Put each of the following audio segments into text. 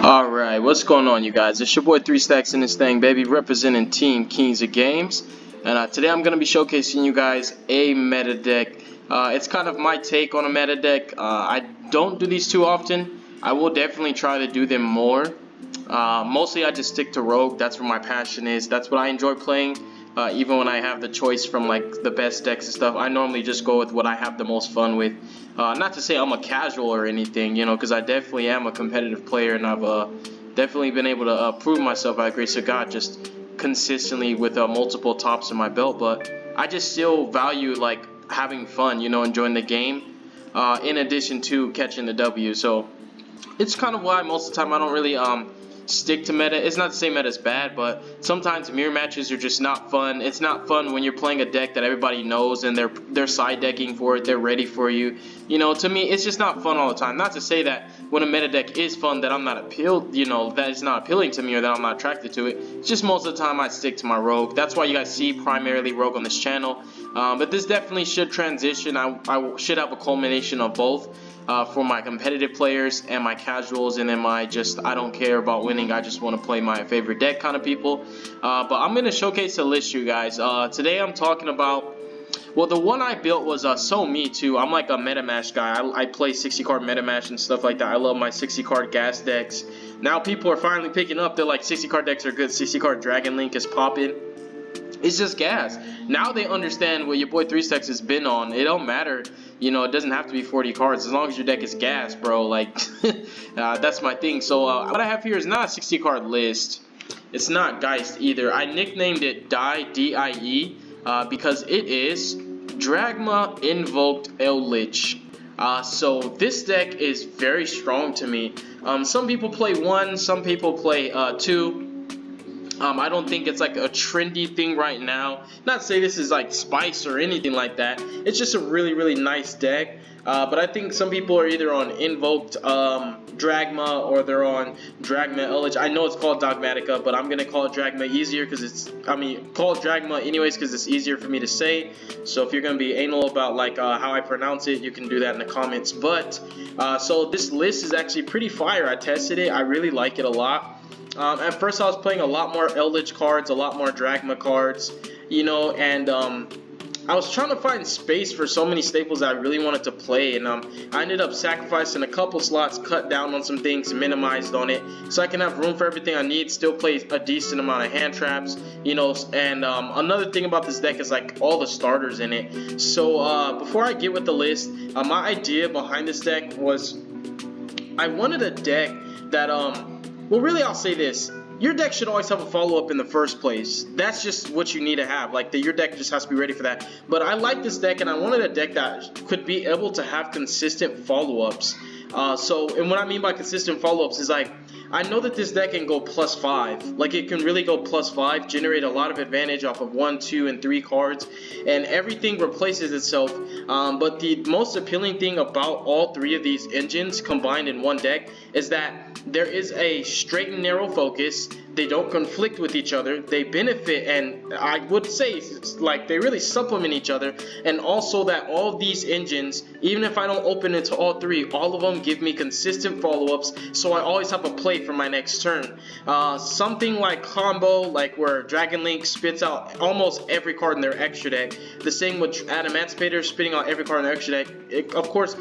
Alright, what's going on, you guys? It's your boy 3 Stacks in this thing, baby, representing Team Kings of Games. And today I'm going to be showcasing you guys a meta deck. It's kind of my take on a meta deck. I don't do these too often. I will definitely try to do them more. Mostly I just stick to Rogue. That's where my passion is. That's what I enjoy playing. Even when I have the choice from like the best decks and stuff, I normally just go with what I have the most fun with. Not to say I'm a casual or anything, you know, because I definitely am a competitive player, and I've definitely been able to prove myself by the grace of God just consistently with multiple tops in my belt. But I just still value like having fun, you know, enjoying the game, in addition to catching the W. So it's kind of why most of the time I don't really stick to meta. It's not to say meta's bad, but sometimes mirror matches are just not fun. It's not fun when you're playing a deck that everybody knows and they're side decking for it, they're ready for you. You know, to me it's just not fun all the time. Not to say that when a meta deck is fun that I'm not appealed, you know, that it's not appealing to me or that I'm not attracted to it. It's just most of the time I stick to my Rogue. That's why you guys see primarily Rogue on this channel. But this definitely should transition. I should have a culmination of both. For my competitive players and my casuals, and then my I don't care about winning, I just want to play my favorite deck kind of people. But I'm going to showcase a list, you guys. Today I'm talking about, well, the one I built was So Me Too. I'm like a MetaMash guy. I play 60 card MetaMash and stuff like that. I love my 60 card gas decks. Now people are finally picking up. They're like, 60 card decks are good. 60 card Dragon Link is popping. It's just gas. Now they understand what your boy 3 Stacks has been on. It don't matter, you know, it doesn't have to be 40 cards as long as your deck is gas, bro. Like, that's my thing. So what I have here is not a 60 card list. It's not Geist either. I nicknamed it D.I.E, D-I-E, because it is DRAGMA Invoked Eldlich. So this deck is very strong to me. Some people play 1, some people play 2. I don't think it's like a trendy thing right now. Not to say this is like spice or anything like that. It's just a really nice deck. But I think some people are either on Invoked DRAGMA or they're on DRAGMA Eldlich. I know it's called Dogmatica, but I'm gonna call it DRAGMA easier because call it DRAGMA anyways because it's easier for me to say. So if you're gonna be anal about like how I pronounce it, you can do that in the comments. But so this list is actually pretty fire. I tested it. I really like it a lot. At first I was playing a lot more Eldlich cards, a lot more DRAGMA cards, you know, and I was trying to find space for so many staples that I really wanted to play, and I ended up sacrificing a couple slots, cut down on some things, minimized on it, so I can have room for everything I need, still play a decent amount of hand traps, you know. And another thing about this deck is like all the starters in it. So before I get with the list, my idea behind this deck was I wanted a deck that well, really, I'll say this. Your deck should always have a follow-up in the first place. That's just what you need to have. Like, your deck just has to be ready for that. But I like this deck, and I wanted a deck that could be able to have consistent follow-ups. And what I mean by consistent follow-ups is like, I know that this deck can go +5. Like, it can really go +5, generate a lot of advantage off of 1, 2, and 3 cards, and everything replaces itself. But the most appealing thing about all 3 of these engines combined in one deck is that there is a straight and narrow focus. They don't conflict with each other. They benefit, and I would say like they really supplement each other. And also that all these engines, even if I don't open into all 3, all of them give me consistent follow-ups, so I always have a play for my next turn. Something like combo, like where Dragon Link spits out almost every card in their extra deck. The same with Adamantipator spitting out every card in their extra deck. Of course,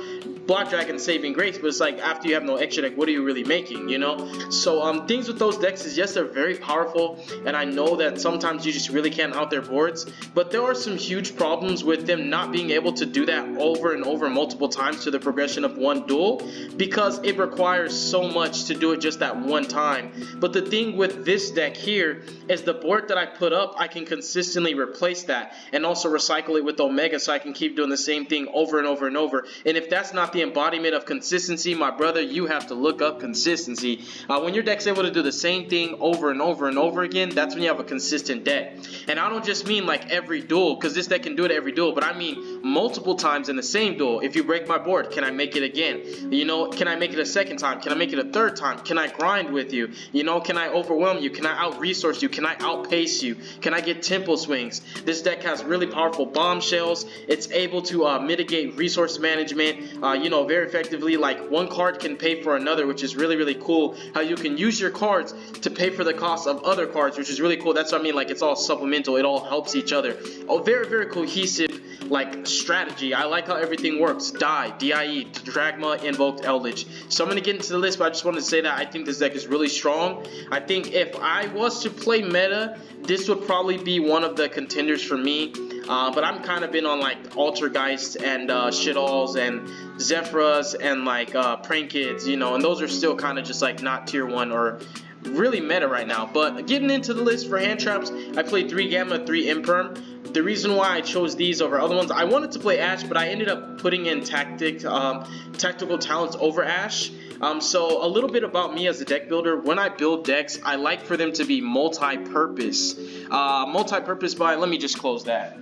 Black Dragon saving grace, but it's like after you have no extra deck, what are you really making, you know? So things with those decks is, yes, they're very powerful, and I know that sometimes you just really can't out their boards, but there are some huge problems with them not being able to do that over and over multiple times to the progression of one duel, because it requires so much to do it just that one time. But the thing with this deck here is the board that I put up, I can consistently replace that and also recycle it with Omega, so I can keep doing the same thing over and over and over. And if that's not the embodiment of consistency, my brother, you have to look up consistency. When your deck's able to do the same thing over and over and over again, that's when you have a consistent deck. And I don't just mean like every duel, because this deck can do it every duel, but I mean multiple times in the same duel. If you break my board, can I make it again? You know, can I make it a second time? Can I make it a third time? Can I grind with you? You know, can I overwhelm you? Can I out-resource you? Can I outpace you? Can I get tempo swings? This deck has really powerful bombshells. It's able to mitigate resource management. you know, very effectively. Like one card can pay for another, which is really, really cool. How you can use your cards to pay for the cost of other cards, which is really cool. That's what I mean, like it's all supplemental. It all helps each other. Oh, very, very cohesive like strategy. I like how everything works. D.I.E, DRAGMA, Invoked, Eldlich. So I'm going to get into the list, but I just wanted to say that I think this deck is really strong. I think if I was to play meta, this would probably be one of the contenders for me. But I'm kind of been on like Altergeist and Shittalls and Zephyras and like Prank Kids, you know, and those are still kind of just like not tier 1 or really meta right now. But getting into the list for hand traps, I played 3 Gamma, 3 Imperm. The reason why I chose these over other ones, I wanted to play Ashe, but I ended up putting in tactical talents over Ashe. So a little bit about me as a deck builder. When I build decks, I like for them to be multi-purpose. Multi-purpose by, let me just close that.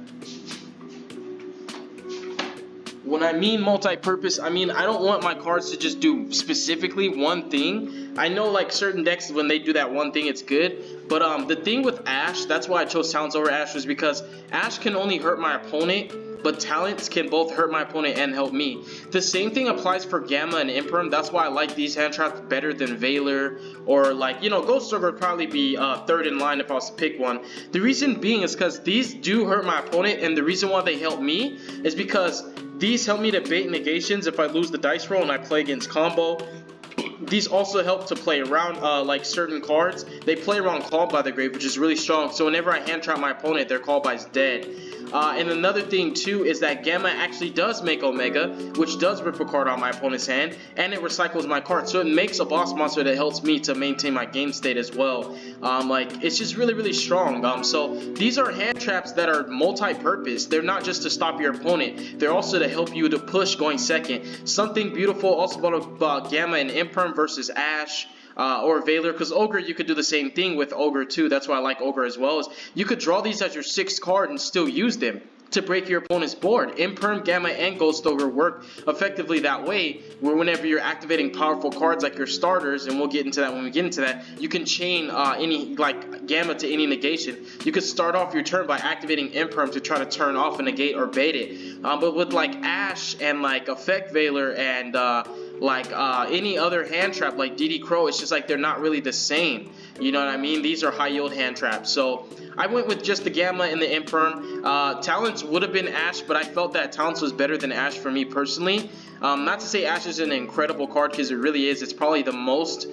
When I mean multi-purpose, I mean I don't want my cards to just do specifically one thing. I know like certain decks, when they do that one thing, it's good. But the thing with Ashe, that's why I chose talents over Ashe, was because Ashe can only hurt my opponent, but talents can both hurt my opponent and help me. The same thing applies for Gamma and Imperm. That's why I like these hand traps better than Valor, or like, you know, Ghost Server would probably be third in line if I was to pick one. The reason being is because these do hurt my opponent, and the reason why they help me is because these help me to bait negations if I lose the dice roll and I play against combo. These also help to play around like certain cards. They play around Call by the Grave, which is really strong. So whenever I hand trap my opponent, their Call by is dead. And another thing too is that Gamma actually does make Omega, which does rip a card out of my opponent's hand, and it recycles my card. So it makes a boss monster that helps me to maintain my game state as well. Like it's just really, really strong. So these are hand traps that are multi-purpose. They're not just to stop your opponent. They're also to help you to push going second. Something beautiful also about Gamma and Imperm versus Ashe. Or Valor, because Ogre, you could do the same thing with Ogre too. That's why I like Ogre as well, is you could draw these as your 6th card and still use them to break your opponent's board. Imperm, Gamma, and Ghost Ogre work effectively that way, where whenever you're activating powerful cards like your starters, and we'll get into that when we get into that, you can chain any, like Gamma to any negation. You could start off your turn by activating Imperm to try to turn off a negate or bait it. But with like Ashe and like Effect Valor and like any other hand trap like DD Crow, it's just like they're not really the same. You know what I mean? These are high yield hand traps. So I went with just the Gamma and the Imperm. Talents would have been Ashe, but I felt that Talents was better than Ashe for me personally. Not to say Ashe is an incredible card, because it really is. It's probably the most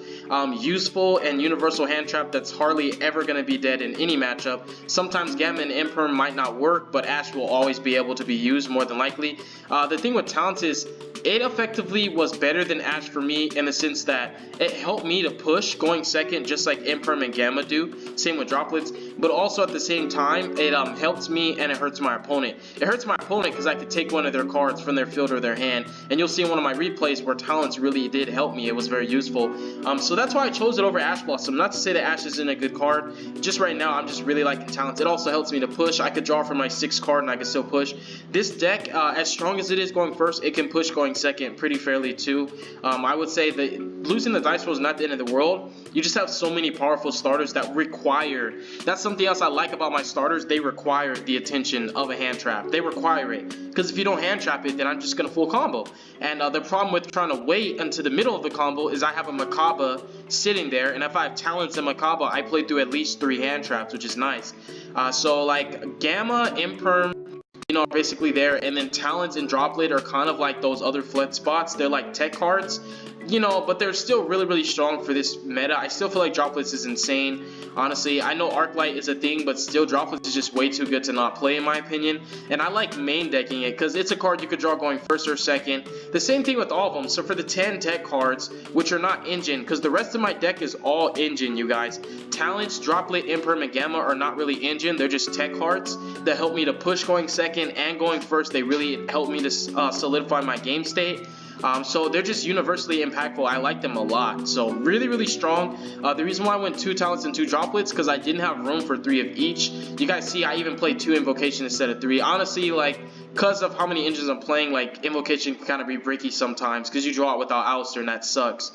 useful and universal hand trap that's hardly ever going to be dead in any matchup. Sometimes Gamma and Imperm might not work, but Ashe will always be able to be used more than likely. The thing with Talents is it effectively was better than Ashe for me in the sense that it helped me to push going second, just like Imperm and Gamma do. Same with Droplets. But also at the same time, it helps me and it hurts my opponent. It hurts my opponent because I could take one of their cards from their field or their hand. And you'll see in one of my replays where Talents really did help me. It was very useful. So that's why I chose it over Ashe Blossom. Not to say that Ashe isn't a good card. Just right now, I'm just really liking Talents. It also helps me to push. I could draw from my 6th card and I could still push. This deck, as strong as it is going first, it can push going second pretty fairly too. I would say that losing the dice roll is not the end of the world. You just have so many powerful starters that require, that's something else I like about my starters, they require the attention of a hand trap. They require it, because if you don't hand trap it, then I'm just going to full combo. And the problem with trying to wait until the middle of the combo is I have a Macabre sitting there, and if I have Talents and Macabre, I play through at least 3 hand traps, which is nice. So like Gamma, Imperm, you know, are basically there, and then Talents and Droplet are kind of like those other flex spots. They're like tech cards, you know, but they're still really, really strong for this meta. I still feel like Droplets is insane, honestly. I know Arclight is a thing, but still Droplets is just way too good to not play in my opinion. And I like main decking it because it's a card you could draw going first or second. The same thing with all of them. So for the 10 tech cards, which are not engine, because the rest of my deck is all engine, you guys. Talents, Droplet, Imperm, and Gamma are not really engine. They're just tech cards that help me to push going second and going first. They really help me to solidify my game state. So they're just universally impactful. I like them a lot. So really, really strong. The reason why I went 2 Talents and 2 Droplets, because I didn't have room for 3 of each. You guys see, I even played 2 Invocation instead of 3. Honestly, like, because of how many engines I'm playing, like, Invocation can kind of be bricky sometimes, because you draw it without Alistair, and that sucks.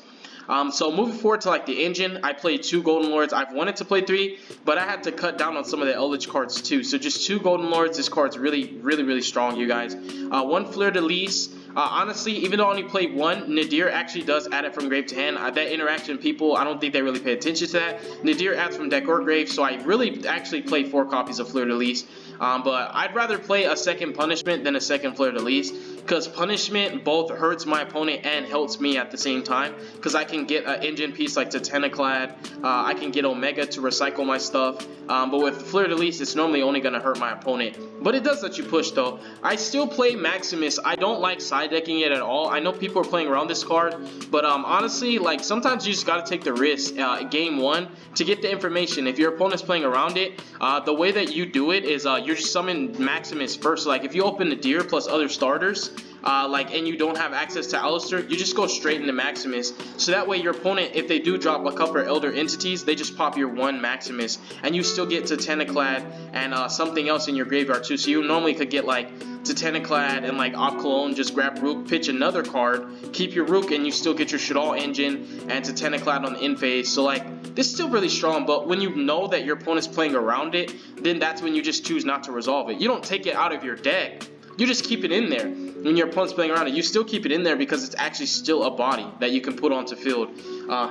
So moving forward to like the engine, I played 2 Golden Lords. I've wanted to play 3, but I had to cut down on some of the Eldlich cards too. So just 2 Golden Lords. This card's really, really, really strong, you guys. 1 Fleur de Lis. Honestly, even though I only played one, Nadir actually does add it from grave to hand. That interaction, people, I don't think they really pay attention to that. Nadir adds from deck or grave, so I really actually play 4 copies of Fleur de Lis. But I'd rather play a second Punishment than a second Fleur de Lis, because Punishment both hurts my opponent and helps me at the same time, because I can get an engine piece like Titaniclad, I can get Omega to recycle my stuff, but with Fleur de Lis, it's normally only going to hurt my opponent. But it does let you push though. I still play Maximus. I don't like side decking it at all. I know people are playing around this card, but honestly, like, sometimes you just got to take the risk game 1 to get the information. If your opponent's playing around it, the way that you do it is you're just summon Maximus first. Like, if you open the Deer plus other starters, and you don't have access to Alistair, you just go straight into Maximus. So that way your opponent, if they do drop a couple of Elder Entities, they just pop your 1 Maximus, and you still get Titaniclad and something else in your graveyard too. So you normally could get like Titaniclad and like Op Cologne, just grab Rook, pitch another card, keep your Rook, and you still get your Shadal engine and Titaniclad on the in phase. So like, this is still really strong, but when you know that your opponent's playing around it, then that's when you just choose not to resolve it. You don't take it out of your deck, you just keep it in there. When your opponent's playing around it, you still keep it in there because it's actually still a body that you can put onto field.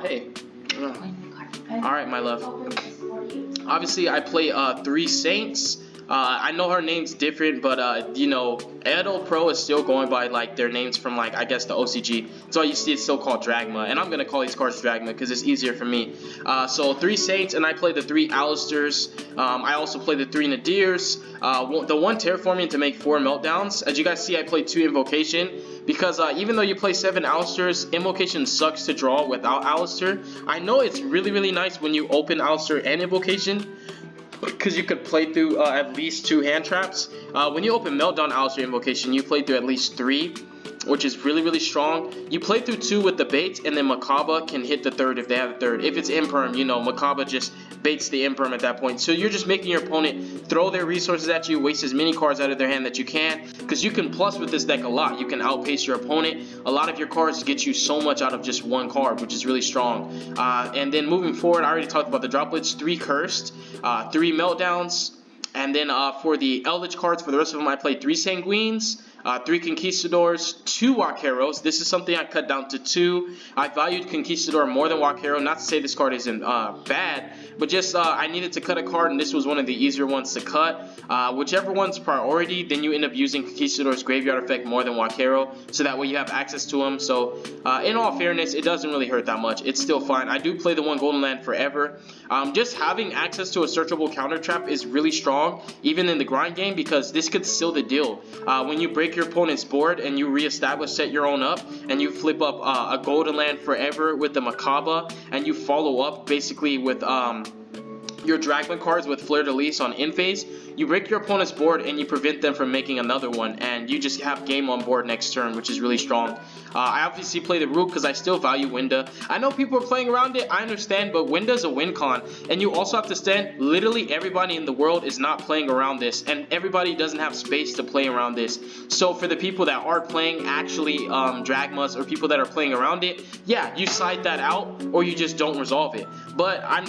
Hey. Alright, my love. Obviously, I play 3 Saints. I know her name's different, but you know, Edel Pro is still going by like their names from like, I guess, the OCG. So you see it's still called DRAGMA, and I'm gonna call these cards DRAGMA because it's easier for me. So 3 Saints, and I play the 3 Alistairs. I also play the 3 Nadirs. The 1 Terraforming to make 4 Meltdowns. As you guys see, I play 2 Invocation because even though you play 7 Alistairs, Invocation sucks to draw without Alistair. I know it's really nice when you open Alistair and Invocation, because you could play through at least 2 hand traps. When you open Meltdown Alistair Invocation, you play through at least 3, which is really strong. You play through 2 with the bait, and then Makaba can hit the 3rd if they have a 3rd. If it's Imperm, you know, Makaba just baits the Imperm at that point. So you're just making your opponent throw their resources at you, waste as many cards out of their hand that you can, because you can plus with this deck a lot. You can outpace your opponent. A lot of your cards get you so much out of just 1 card, which is really strong. And then moving forward, I already talked about the droplets, 3 Cursed, 3 Meltdowns, and then for the Eldlich cards, for the rest of them, I played 3 Sanguines, 3 Conquistadors, 2 Wakeros. This is something I cut down to 2. I valued Conquistador more than Wakero. Not to say this card isn't bad, but just I needed to cut a card, and this was one of the easier ones to cut. Whichever one's priority, then you end up using Conquistador's graveyard effect more than Wakero, so that way you have access to them. So in all fairness, it doesn't really hurt that much. It's still fine. I do play the 1 Golden Land forever. Just having access to a searchable counter trap is really strong, even in the grind game, because this could seal the deal. When you break your opponent's board and you reestablish, set your own up, and you flip up a Golden Land forever with the Makaba, and you follow up basically with your DRAGMA cards with Fleur de Lis on in phase, you break your opponent's board and you prevent them from making another one, and you just have game on board next turn, which is really strong. I obviously play the Rook because I still value Winda. I know people are playing around it, I understand, but Winda's a win con, and you also have to stand, literally everybody in the world is not playing around this, and everybody doesn't have space to play around this. So for the people that are playing actually DRAGMAs, or people that are playing around it, yeah, you side that out, or you just don't resolve it. But I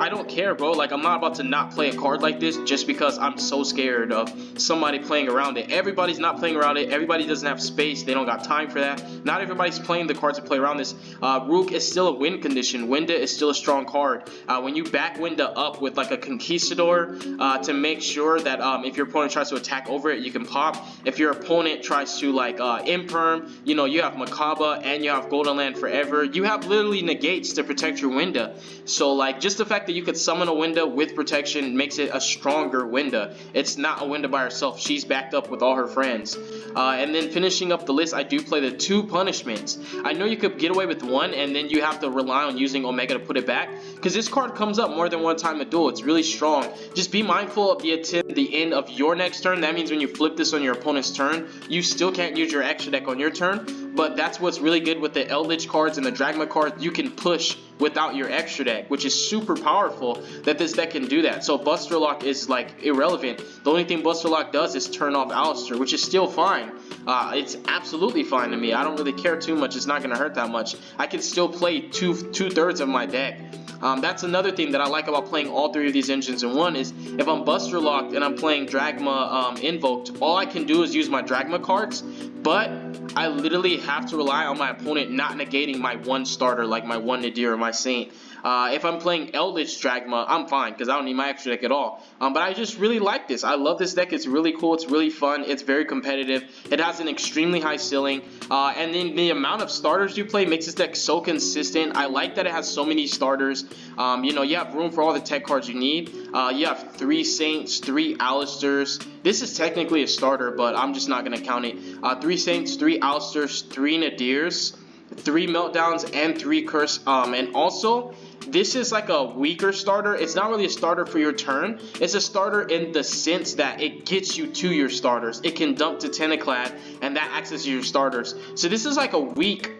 don't care, bro. Like, I'm not about to not play a card like this just because I'm so scared of somebody playing around it. Everybody's not playing around it. Everybody doesn't have space. They don't got time for that. Not everybody's playing the cards to play around this. Rook is still a win condition. Winda is still a strong card. When you back Winda up with like a Conquistador to make sure that if your opponent tries to attack over it, you can pop. If your opponent tries to like Imperm, you know, you have Makaba and you have Golden Land forever. You have literally negates to protect your Winda. So like, just the fact that you could summon a Winda with protection makes it a stronger Winda. It's not a Winda by herself. She's backed up with all her friends. And then finishing up the list, I do play the 2 Punishments. I know you could get away with 1 and then you have to rely on using Omega to put it back, because this card comes up more than 1 time a duel. It's really strong. Just be mindful of the end of your next turn. That means when you flip this on your opponent's turn, you still can't use your extra deck on your turn. But that's what's really good with the Eldlich cards and the DRAGMA cards. You can push without your extra deck, which is super powerful that this deck can do that. So Buster Lock is like irrelevant. The only thing Buster Lock does is turn off Alistair, which is still fine. It's absolutely fine to me. I don't really care too much. It's not going to hurt that much. I can still play two-thirds of my deck. That's another thing that I like about playing all 3 of these engines in one, is if I'm Buster Locked and I'm playing DRAGMA Invoked, all I can do is use my DRAGMA cards, but I literally have to rely on my opponent not negating my one starter, like my one Nadir or my Saint. If I'm playing Eldlich DRAGMA, I'm fine because I don't need my extra deck at all. But I just really like this. I love this deck. It's really cool. It's really fun. It's very competitive. It has an extremely high ceiling. And then the amount of starters you play makes this deck so consistent. I like that it has so many starters. You know, you have room for all the tech cards you need. You have 3 Saints, 3 Alistairs. This is technically a starter, but I'm just not going to count it. 3 Saints, 3 Alistairs, 3 Nadirs, 3 Meltdowns, and 3 Curse. And also, this is like a weaker starter. It's not really a starter for your turn. It's a starter in the sense that it gets you to your starters. It can dump to Tentaclad, and that acts as your starters. So this is like a weak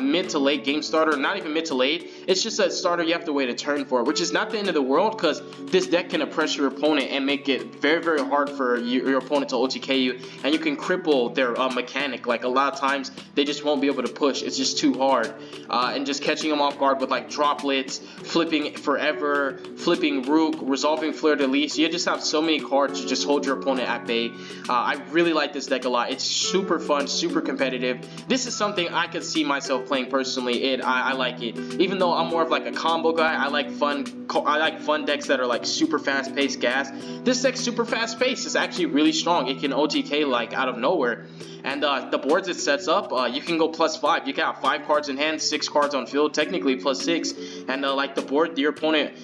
mid to late game starter. Not even mid to late. It's just a starter you have to wait a turn for, which is not the end of the world because this deck can oppress your opponent and make it very, very hard for your opponent to OTK you, and you can cripple their mechanic. Like a lot of times, they just won't be able to push. It's just too hard. And just catching them off guard with like droplets, flipping Forever, flipping Rook, resolving Fleur de Lis. You just have so many cards to just hold your opponent at bay. I really like this deck a lot. It's super fun, super competitive. This is something I could see myself playing personally. I like it. Even though I'm more of like a combo guy, I like fun decks that are like super fast paced gas. This deck's super fast paced. It's actually really strong. It can OTK like out of nowhere. And the boards it sets up, you can go +5. You can have 5 cards in hand, 6 cards on field, technically +6. And like the board, your opponent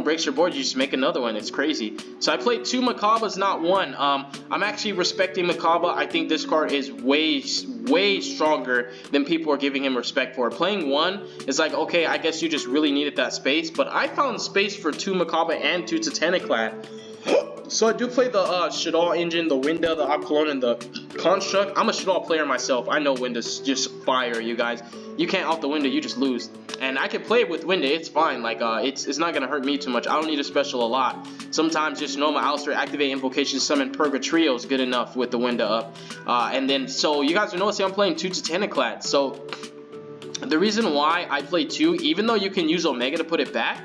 breaks your board, you just make another one. It's crazy. So I played 2 Makabas, not 1. I'm actually respecting Makaba. I think this card is way stronger than people are giving him respect for. Playing 1 is like, okay, I guess you just really needed that space. But I found space for 2 Makaba and 2 Titaniclad. So I do play the Shadal engine, the Winda, the Apollon, and the Construct. I'm a Shadal player myself. I know Winda's just fire, you guys. You can't out the Winda, you just lose. And I can play it with Winda, it's fine. Like, it's not gonna hurt me too much. I don't need a special a lot. Sometimes just normal Alistair, activate Invocation, summon Purgatrio is good enough with the Winda up. And then, so you guys are noticing I'm playing 2 Titaniclad. So the reason why I play 2, even though you can use Omega to put it back,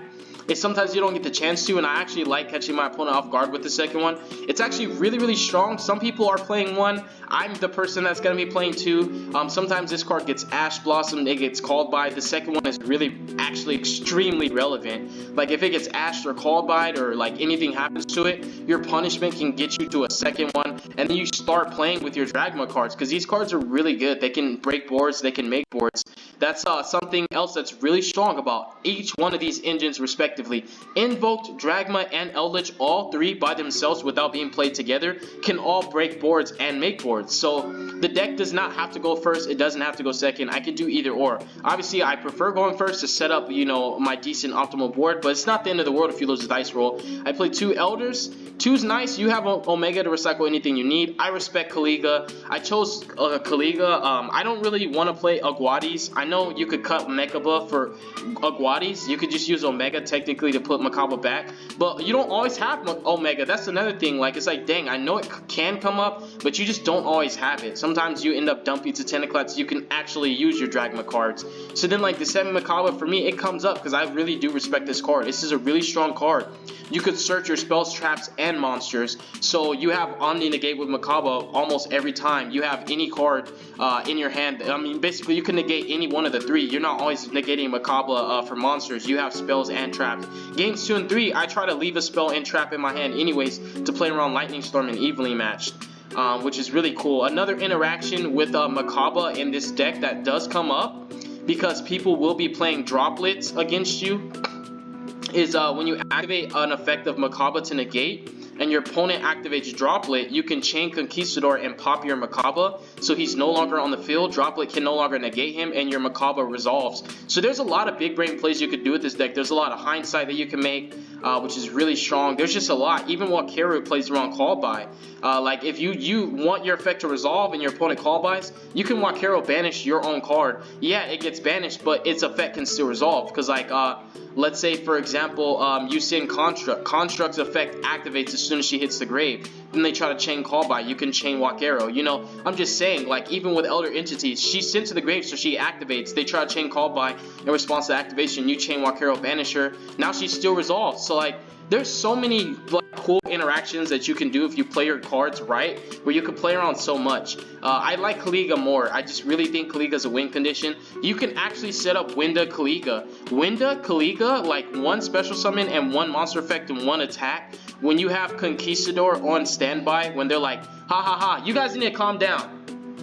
is sometimes you don't get the chance to, and I actually like catching my opponent off guard with the second one. It's actually really, really strong. Some people are playing 1. I'm the person that's going to be playing 2. Sometimes this card gets Ash Blossom, it gets called by. The second one is really actually extremely relevant. Like if it gets ashed or called by, or like anything happens to it, your punishment can get you to a second one, and then you start playing with your DRAGMA cards, because these cards are really good. They can break boards, they can make boards. That's something else that's really strong about each one of these engines respectively. Invoked, DRAGMA, and Eldlich, all 3 by themselves without being played together, can all break boards and make boards. So the deck does not have to go first, it doesn't have to go second. I can do either or. Obviously, I prefer going first to set up, you know, my decent optimal board, but it's not the end of the world if you lose a dice roll. I play 2 Elders. 2's nice. You have Omega to recycle anything you need. I respect Kaliga. I chose Kaliga. I don't really want to play Aguadis. I know you could cut Mekaba for Aguadis. You could just use Omega technically to put Makaba back, but you don't always have Omega. That's another thing. Like, it's like, dang, I know it can come up, but you just don't always have it. Sometimes you end up dumping to Tentaclad so you can actually use your DRAGMA cards. So then, like, the 7 Makaba, for me, it comes up because I really do respect this card. This is a really strong card. You could search your spells, traps, and monsters. So you have Omni negate with Makaba almost every time you have any card in your hand. I mean, basically, you can negate any one of the 3. You're not always negating Makaba for monsters. You have spells and traps. Games 2 and 3, I try to leave a spell and trap in my hand anyways to play around Lightning Storm and Evenly Matched. Which is really cool. Another interaction with Makaba in this deck that does come up, because people will be playing droplets against you, is when you activate an effect of Makaba to negate, and your opponent activates Droplet, you can chain Conquistador and pop your Makaba, so he's no longer on the field. Droplet can no longer negate him, and your Makaba resolves. So there's a lot of big brain plays you could do with this deck. There's a lot of hindsight that you can make, which is really strong. There's just a lot. Even Wakaru plays around call by. Like if you want your effect to resolve and your opponent call buys, you can Wakaru banish your own card. Yeah, it gets banished, but its effect can still resolve. Because like let's say for example you send Construct. Construct's effect activates as soon as she hits the grave. Then they try to chain call by. You can chain Wakaru. You know, I'm just saying, like even with Elder Entities, she's sent to the grave, so she activates. They try to chain call by in response to activation. You chain Wakaru, banish her. Now she's still resolved. So like there's so many like cool interactions that you can do if you play your cards right, where you can play around so much. I like Kaliga more. I just really think Kaliga's a win condition. You can actually set up Winda Kaliga. Winda Kaliga, like one special summon and one monster effect and one attack. When you have Conquistador on standby, when they're like, ha ha ha, you guys need to calm down.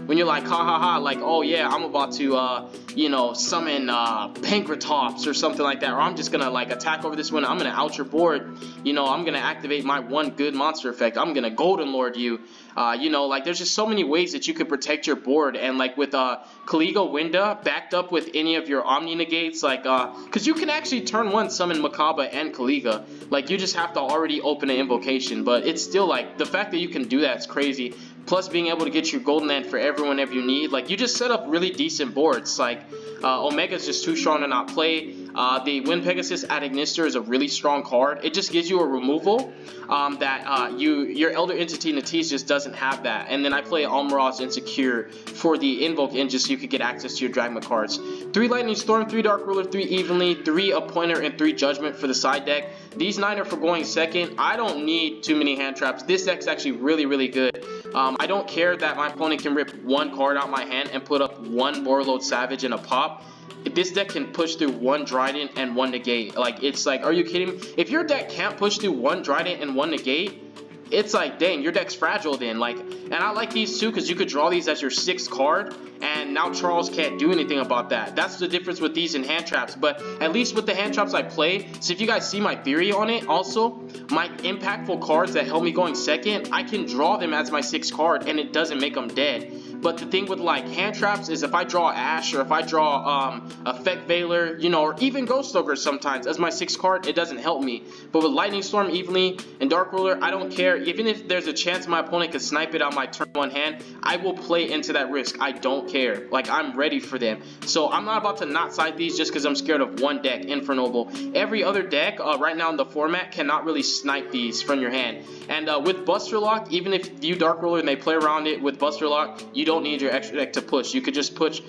When you're like, ha ha ha, like, oh yeah, I'm about to, you know, summon Pankratops or something like that, or I'm just gonna like attack over this one, I'm gonna out your board, you know, I'm gonna activate my one good monster effect, I'm gonna Golden Lord you, you know, like there's just so many ways that you could protect your board, and like with Kaliga Winda backed up with any of your Omni Negates, like, because you can actually turn one summon Makaba and Kaliga, like you just have to already open an invocation, but it's still like, the fact that you can do that is crazy. Plus being able to get your golden land for everyone if you need, like you just set up really decent boards. Like Omega's just too strong to not play. The Wind Pegasus at Ignister is a really strong card. It just gives you a removal that your Elder Entity Natisse just doesn't have that. And then I play Almaraz Insecure for the Invoke and just so you could get access to your DRAGMA cards. 3 Lightning Storm, 3 Dark Ruler, 3 Evenly, 3 Appointer, and 3 Judgment for the side deck. These 9 are for going second. I don't need too many hand traps. This deck's actually really, really good. I don't care that my opponent can rip one card out my hand and put up one Borreload Savage in a pop. This deck can push through one Dryden and one Negate. Like, it's like, are you kidding me? If your deck can't push through one Dryden and one Negate, it's like, dang, your deck's fragile then. Like, and I like these too because you could draw these as your 6th card, and now Charles can't do anything about that. That's the difference with these and hand traps. But at least with the hand traps I play, so if you guys see my theory on it, also, my impactful cards that help me going second, I can draw them as my 6th card, and it doesn't make them dead. But the thing with like hand traps is if I draw Ash or if I draw Effect Veiler, you know, or even Ghost Stoker sometimes as my 6th card, it doesn't help me. But with Lightning Storm, Evenly, and Dark Ruler, I don't care. Even if there's a chance my opponent could snipe it on my turn 1 hand, I will play into that risk. I don't care. Like, I'm ready for them. So I'm not about to not side these just because I'm scared of one deck, Infernoble. Every other deck right now in the format cannot really snipe these from your hand. And with Buster Lock, even if you Dark Ruler and they play around it with Buster Lock, you don't need your extra deck to push. You could just push,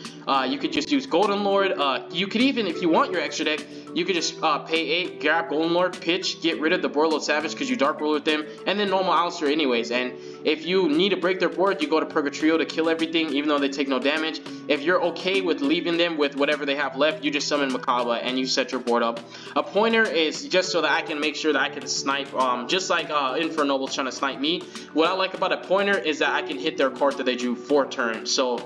you could just use Golden Lord. You could even, if you want your extra deck, you could just pay 8, grab Golden Lord, pitch, get rid of the Borreload Savage because you Dark Ruler with them, and then normal Alistair anyways. And if you need to break their board, you go to Purgatrio to kill everything, even though they take no damage. If you're okay with leaving them with whatever they have left, you just summon Makaba and you set your board up. A pointer is just so that I can make sure that I can snipe, just like Infernoble's trying to snipe me. What I like about a pointer is that I can hit their card that they drew 4 turns. So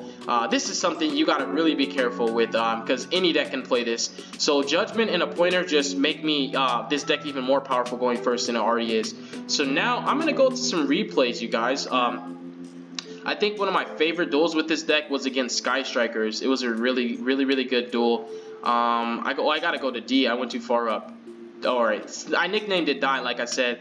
this is something you gotta really be careful with, because any deck can play this. So Judgment and a pointer just make me this deck even more powerful going first than it already is. So now I'm gonna go to some replays, you guys. I think one of my favorite duels with this deck was against Sky Strikers. It was a really good duel. I gotta go to D. I went too far up. Alright, I nicknamed it Die, like I said.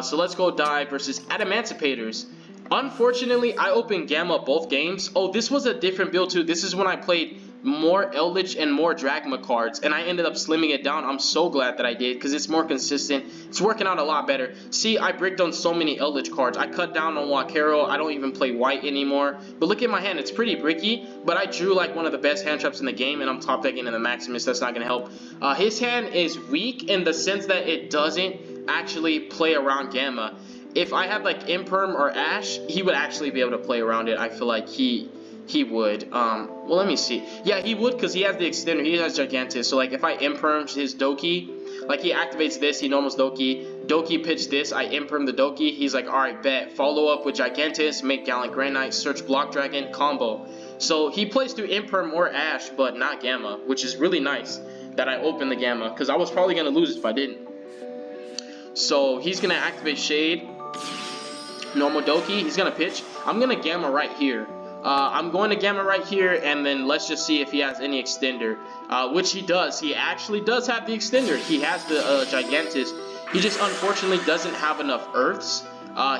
So let's go Die versus Adamanticators. Unfortunately, I opened Gamma both games. Oh, this was a different build too. This is when I played more Eldlich and more DRAGMA cards, and I ended up slimming it down. I'm so glad that I did because it's more consistent. It's working out a lot better. See, I bricked on so many Eldlich cards. I cut down on Wakero. I don't even play white anymore. But look at my hand. It's pretty bricky, but I drew like one of the best hand traps in the game, and I'm top decking in the Maximus. That's not going to help. His hand is weak in the sense that it doesn't actually play around Gamma. If I had like Imperm or Ash, he would actually be able to play around it. I feel like he would. Well, let me see. Yeah, he would because he has the extender. He has Gigantus. So like if I Imperm his Doki, like he activates this, he normals Doki. Doki pitch this, I Imperm the Doki. He's like, alright, bet. Follow up with Gigantus, make Gallant Grand Knight, search Block Dragon, combo. So he plays through Imperm or Ash, but not Gamma, which is really nice that I opened the Gamma because I was probably going to lose if I didn't. So he's going to activate Shade. Normal Doki, he's going to pitch. I'm going to Gamma right here. I'm going to Gamma right here, and then let's just see if he has any extender, which he does. He actually does have the extender. He has the Gigantus. He just unfortunately doesn't have enough Earths.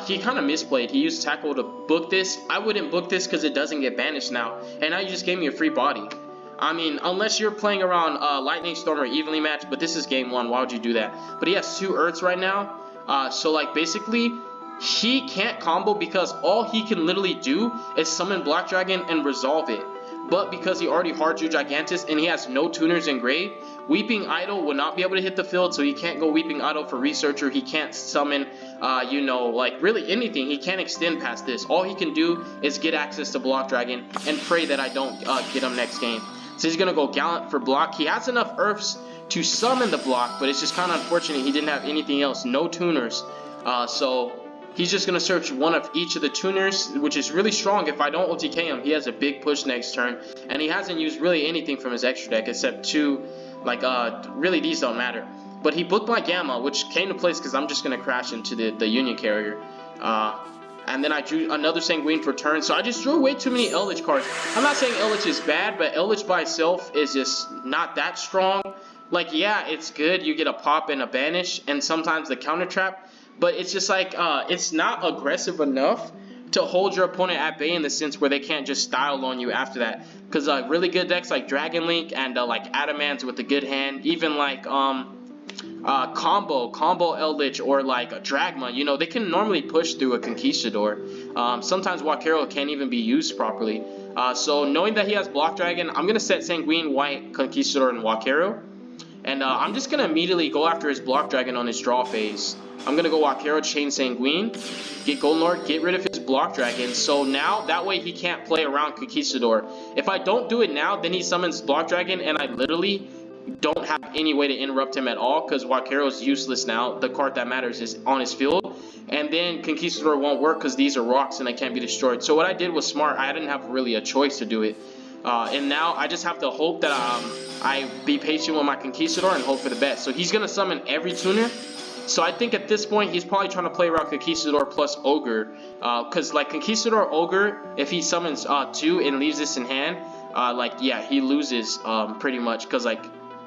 He kind of misplayed. He used Tackle to book this. I wouldn't book this because it doesn't get banished now, and now you just gave me a free body. I mean, unless you're playing around Lightning Storm or Evenly Match, but this is game 1. Why would you do that? But he has 2 Earths right now, so like basically he can't combo because all he can literally do is summon Black Dragon and resolve it. but because he already hard drew Gigantus and he has no tuners in grave, Weeping Idol will not be able to hit the field, so he can't go Weeping Idol for Researcher. He can't summon, you know, like really anything. He can't extend past this. All he can do is get access to Block Dragon and pray that I don't get him next game. So he's going to go Gallant for block. He has enough Earths to summon the block, but it's just kind of unfortunate he didn't have anything else. No tuners. So he's just going to search one of each of the tuners, which is really strong. If I don't OTK him, he has a big push next turn. And he hasn't used really anything from his extra deck except two. Like, really these don't matter. But he booked my Gamma, which came to place because I'm just going to crash into the Union Carrier. And then I drew another Sanguine for turn. So I just drew way too many Eldlich cards. I'm not saying Eldlich is bad, but Eldlich by itself is just not that strong. Like, yeah, it's good. You get a pop and a banish, and sometimes the counter trap. But it's just like, it's not aggressive enough to hold your opponent at bay in the sense where they can't just style on you after that. Because really good decks like Dragon Link and like Adamance with a good hand, even like combo Eldlich or like a DRAGMA, you know, they can normally push through a Conquistador. Sometimes Wakero can't even be used properly. So knowing that he has Block Dragon, I'm going to set Sanguine, White, Conquistador, and Wakero. And I'm just going to immediately go after his Block Dragon on his draw phase. I'm going to go Wakero, chain Sanguine, get Golden Lord, get rid of his Block Dragon. So now, that way he can't play around Conquistador. If I don't do it now, then he summons Block Dragon, and I literally don't have any way to interrupt him at all, because Wakero is useless now. The card that matters is on his field. And then Conquistador won't work because these are rocks and they can't be destroyed. So what I did was smart. I didn't have really a choice to do it. And now I just have to hope that I be patient with my Conquistador and hope for the best. So he's going to summon every tuner. So I think at this point, he's probably trying to play around Conquistador plus Ogre. Because like Conquistador Ogre, if he summons 2 and leaves this in hand, like, yeah, he loses pretty much. Because like,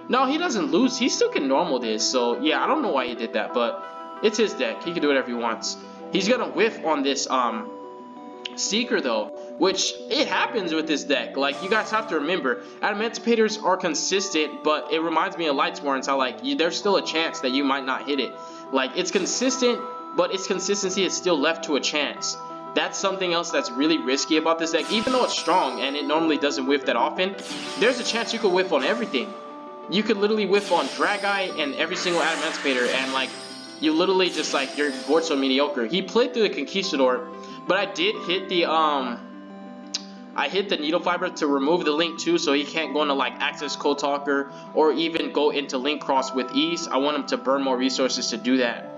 no, he doesn't lose. He still can normal this. So yeah, I don't know why he did that. But it's his deck. He can do whatever he wants. He's going to whiff on this Seeker though, which it happens with this deck. Like, you guys have to remember, Adamanticators are consistent, but it reminds me of Lightsworns, how like there's still a chance that you might not hit it. Like, it's consistent, but its consistency is still left to a chance. That's something else that's really risky about this deck. Even though it's strong and it normally doesn't whiff that often, there's a chance you could whiff on everything. You could literally whiff on Drag-Eye and every single Adamanticator, and like, you literally just like, your board's so mediocre. He played through the Conquistador, but I did hit the Needle Fiber to remove the Link too, so he can't go into like Access Code Talker or even go into Link Cross with ease. I want him to burn more resources to do that.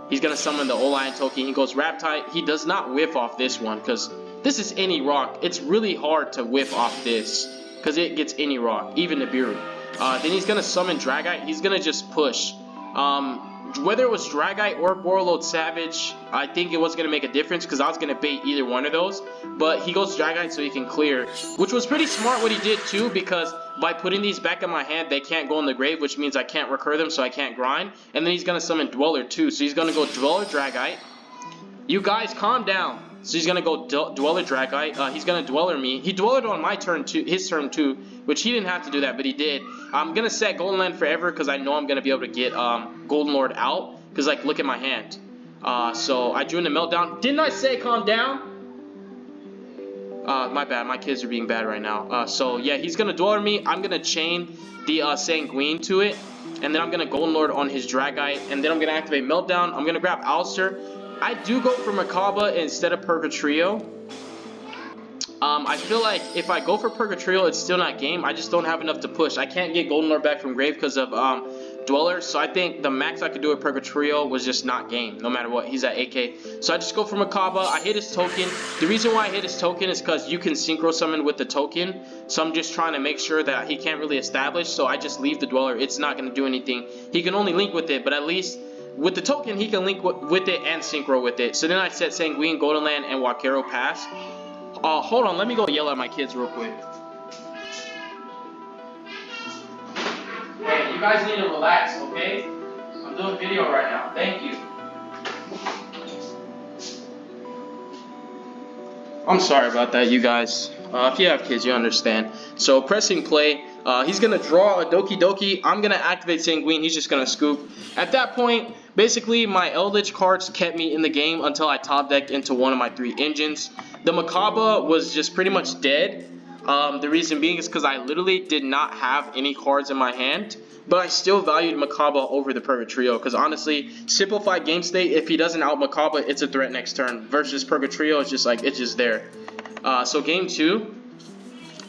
He's gonna summon the Olion token. He goes Raptide. He does not whiff off this one because this is any rock. It's really hard to whiff off this because it gets any rock, even Nibiru. Then he's gonna summon Drag-Eye. He's gonna just push. Whether it was Drag-Eye or Borreload Savage, I think it was going to make a difference because I was going to bait either one of those. But he goes Drag-Eye so he can clear, which was pretty smart what he did too, because by putting these back in my hand, they can't go in the grave, which means I can't recur them, so I can't grind. And then he's going to summon Dweller too, so he's going to go Dweller Drag-Eye. You guys, calm down. So he's going to go Dweller Drag-Eye. He's going to Dweller me. He Dwellered on my turn too, his turn too, which he didn't have to do that, but he did. I'm going to set Golden Land forever because I know I'm going to be able to get Golden Lord out. Because, like, look at my hand. So I drew in the Meltdown. Didn't I say calm down? My bad. My kids are being bad right now. So, yeah, he's going to Dweller me. I'm going to chain the Sanguine to it. And then I'm going to Golden Lord on his Drag-Eye. And then I'm going to activate Meltdown. I'm going to grab Alistair. I do go for Macabre instead of Purgatrio. I feel like if I go for Purgatrio, it's still not game. I just don't have enough to push. I can't get Golden Lord back from grave because of Dweller. So I think the max I could do with Purgatrio was just not game, no matter what. He's at 8k. So I just go for Macabre. I hit his token. The reason why I hit his token is because you can synchro summon with the token. So I'm just trying to make sure that he can't really establish. So I just leave the Dweller. It's not going to do anything. He can only link with it, but at least with the token, he can link with it and synchro with it. So then I set Sanguine, Golden Land, and Wakero pass. Hold on, let me go yell at my kids real quick. Hey, you guys need to relax, okay? I'm doing a video right now. Thank you. I'm sorry about that, you guys. If you have kids, you understand. So, pressing play. He's going to draw a Doki Doki. I'm going to activate Sanguine. He's just going to scoop. At that point, basically, my Eldlich cards kept me in the game until I top decked into one of my 3 engines. The Macabre was just pretty much dead. The reason being is because I literally did not have any cards in my hand, but I still valued Makaba over the Purgatrio because honestly, simplified game state, if he doesn't out Makaba, it's a threat next turn. Versus Purgatrio, it's just like, it's just there. So game 2,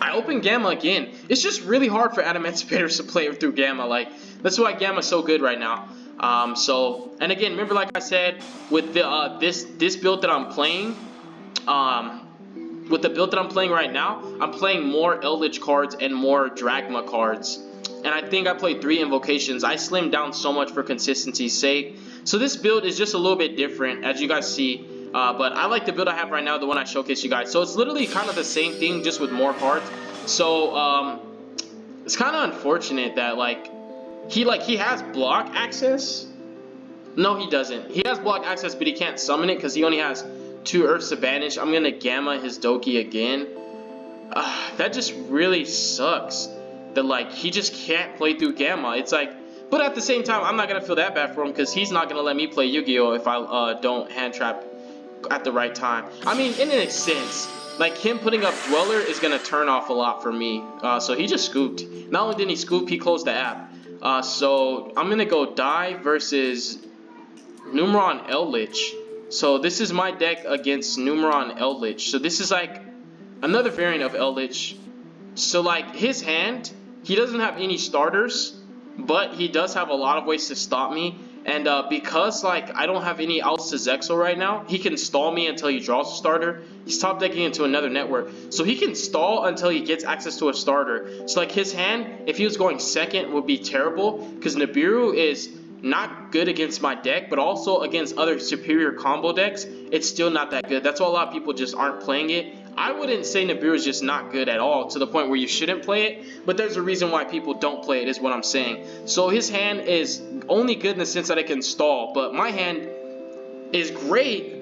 I open Gamma again. It's just really hard for Adamantivators to play through Gamma. Like, that's why Gamma's so good right now. And again, remember, like I said, with the this build that I'm playing, with the build that I'm playing right now, I'm playing more Eldlich cards and more DRAGMA cards. And I think I played 3 invocations. I slimmed down so much for consistency's sake. So this build is just a little bit different, as you guys see. But I like the build I have right now, the one I showcased you guys. So it's literally kind of the same thing, just with more cards. So it's kind of unfortunate that he has block access. No, he doesn't. He has block access, but he can't summon it because he only has 2 Earths to banish. I'm gonna Gamma his Doki again. That just really sucks. That he just can't play through Gamma. It's like, but at the same time, I'm not gonna feel that bad for him because he's not gonna let me play Yu-Gi-Oh if I don't hand trap at the right time. I mean, in a sense, like him putting up Dweller is gonna turn off a lot for me. So he just scooped. Not only did he scoop, he closed the app. So I'm gonna go Die versus Numeron Eldlich. So this is my deck against Numeron Eldlich. So this is like another variant of Eldlich. So like his hand, he doesn't have any starters, but he does have a lot of ways to stop me. And because I don't have any outs to Zexal right now, he can stall me until he draws a starter. He's top decking into another network, so he can stall until he gets access to a starter. So his hand, if he was going second, would be terrible because Nibiru is not good against my deck, but also against other superior combo decks, it's still not that good. That's why a lot of people just aren't playing it. I wouldn't say Nibiru is just not good at all to the point where you shouldn't play it, but there's a reason why people don't play it is what I'm saying. So his hand is only good in the sense that it can stall, but my hand is great.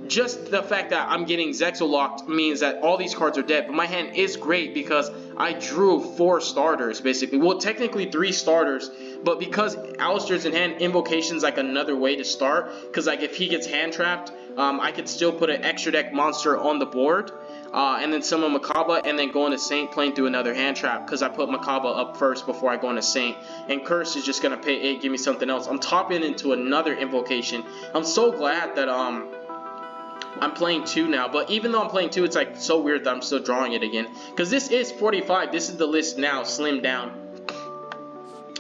Just the fact that I'm getting Zexal locked means that all these cards are dead, but my hand is great because I drew 4 starters basically. Well, technically 3 starters, but because Alistair's in hand, Invocation's another way to start, because if he gets hand trapped, I could still put an extra deck monster on the board, and then summon Makaba, and then go into Saint playing through another hand trap, because I put Makaba up first before I go into Saint, and Curse is just going to pay 8, give me something else. I'm topping into another Invocation. I'm so glad that I'm playing 2 now, but even though I'm playing 2, it's so weird that I'm still drawing it again, because this is 45. This is the list now, slimmed down.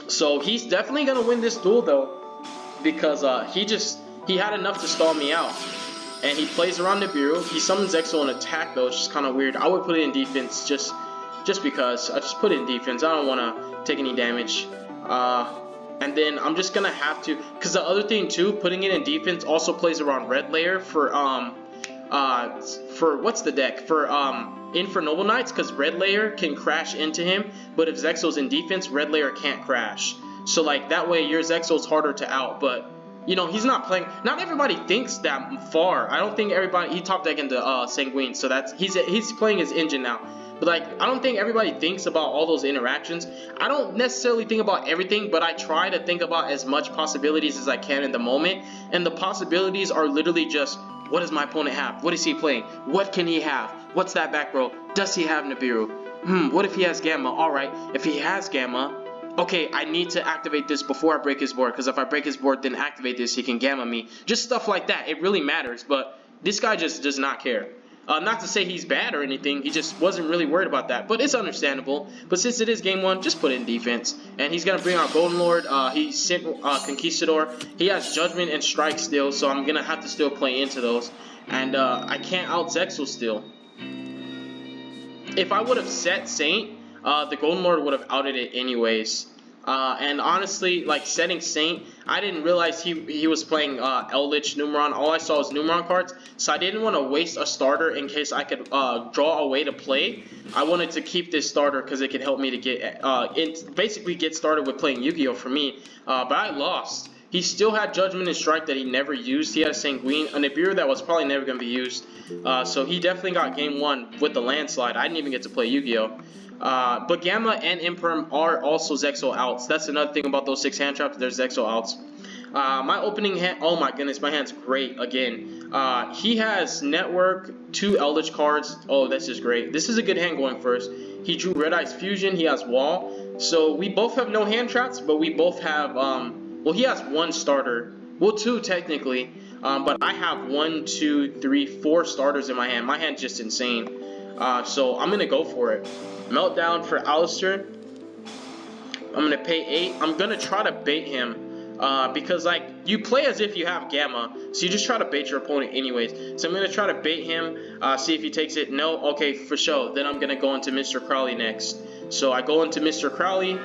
So he's definitely gonna win this duel though, because he had enough to stall me out, and he plays around Nibiru. He summons Exo and attack though, which is kind of weird. I would put it in defense just because I just put it in defense. I don't want to take any damage. And then I'm just gonna have to, because the other thing too, putting it in defense also plays around Red Layer for what's the deck for Infernal Knights, because Red Layer can crash into him, but if Zexal's in defense, Red Layer can't crash. So that way your Zexal's harder to out, but you know, he's not playing. Not everybody thinks that far. I don't think everybody. He top deck into Sanguine, so that's he's playing his engine now. But I don't think everybody thinks about all those interactions. I don't necessarily think about everything, but I try to think about as much possibilities as I can in the moment. And the possibilities are literally just, what does my opponent have? What is he playing? What can he have? What's that back row? Does he have Nibiru? What if he has Gamma? Alright, if he has Gamma, okay, I need to activate this before I break his board, because if I break his board then activate this, he can Gamma me. Just stuff like that. It really matters, but this guy just does not care. Not to say he's bad or anything, he just wasn't really worried about that, but it's understandable. But since it is game 1, just put it in defense. And he's going to bring out Golden Lord, he sent Conquistador, he has Judgment and Strike still, so I'm going to have to still play into those. And I can't out Zexal still. If I would have set Saint, the Golden Lord would have outed it anyways. And honestly, setting Saint, I didn't realize he was playing Eldlich, Numeron. All I saw was Numeron cards, so I didn't want to waste a starter in case I could draw a way to play. I wanted to keep this starter because it could help me to get basically get started with playing Yu-Gi-Oh for me. But I lost. He still had Judgment and Strike that he never used. He had a Sanguine, a Nibiru that was probably never going to be used. So he definitely got game 1 with the landslide. I didn't even get to play Yu-Gi-Oh! But Gamma and Imperm are also Zexal outs. That's another thing about those 6 hand traps. There's Zexal outs. My opening hand, oh my goodness, my hand's great again. He has network, 2 Eldlich cards. Oh, this is great. This is a good hand going first. He drew Red Eyes Fusion, he has Wall. So we both have no hand traps, but we both have, well, he has 1 starter. Well, 2 technically. But I have 1, 2, 3, 4 starters in my hand. My hand's just insane. So I'm going to go for it. Meltdown for Alistair. I'm going to pay 8. I'm going to try to bait him. Because like you play as if you have Gamma, so you just try to bait your opponent anyways. So I'm gonna try to bait him, see if he takes it. No, okay, for sure. Then I'm gonna go into Mr. Crowley next. So I go into Mr. Crowley,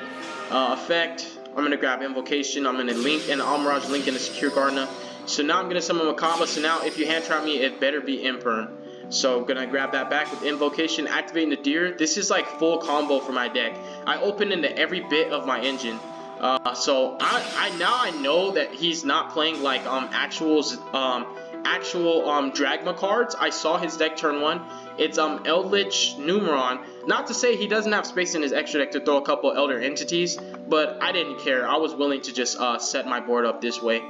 effect. I'm gonna grab Invocation. I'm gonna link and Almirage link in the Secure Gardener. So now I'm gonna summon Makaba. So now if you hand trap me, it better be Imperm. So I'm gonna grab that back with Invocation, activating the Deer. This is like full combo for my deck. I open into every bit of my engine. So I know that he's not playing like actual DRAGMA cards. I saw his deck turn 1. It's Eldlich Numeron. Not to say he doesn't have space in his extra deck to throw a couple Elder Entities, but I didn't care. I was willing to just set my board up this way.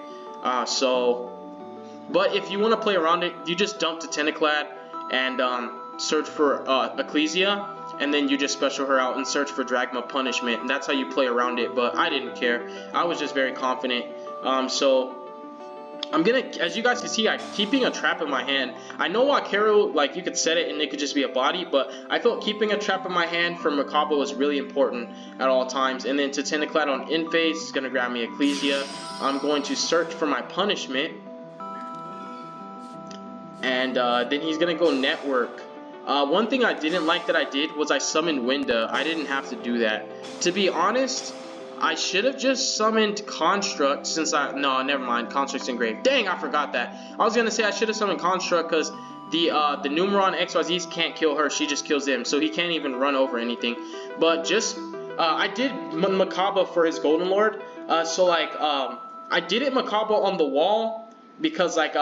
But if you want to play around it, you just dump the Tentaclad and search for Ecclesia. And then you just special her out and search for DRAGMA Punishment. And that's how you play around it, but I didn't care. I was just very confident. So I'm gonna, as you guys can see, I'm keeping a trap in my hand. I know Wakero, like you could set it and it could just be a body, but I felt keeping a trap in my hand for Makaba was really important at all times. And then to Tentaclad on in phase, it's gonna grab me Ecclesia. I'm going to search for my punishment. And then he's gonna go network. One thing I didn't like that I did was I summoned Winda. I didn't have to do that. To be honest, I should have just summoned Construct since no, never mind. Construct's engraved. Dang, I forgot that. I was gonna say I should have summoned Construct because the Numeron XYZs can't kill her. She just kills him, so he can't even run over anything. But just I did Makaba for his Golden Lord. So like I did it Makaba on the wall because like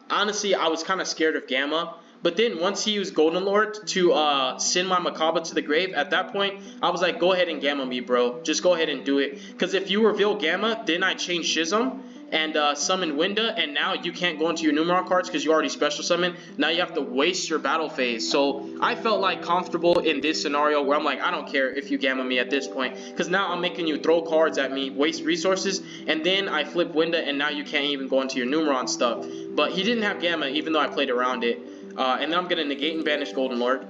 honestly I was kind of scared of Gamma. But then once he used Golden Lord to send my Makaba to the grave, at that point, I was like, go ahead and Gamma me, bro. Just go ahead and do it. Because if you reveal Gamma, then I change Schism and summon Winda, and now you can't go into your Numeron cards because you already special summon. Now you have to waste your battle phase. So I felt like comfortable in this scenario where I'm like, I don't care if you Gamma me at this point. Because now I'm making you throw cards at me, waste resources, and then I flip Winda, and now you can't even go into your Numeron stuff. But he didn't have Gamma, even though I played around it. And then I'm going to negate and banish Golden Lord.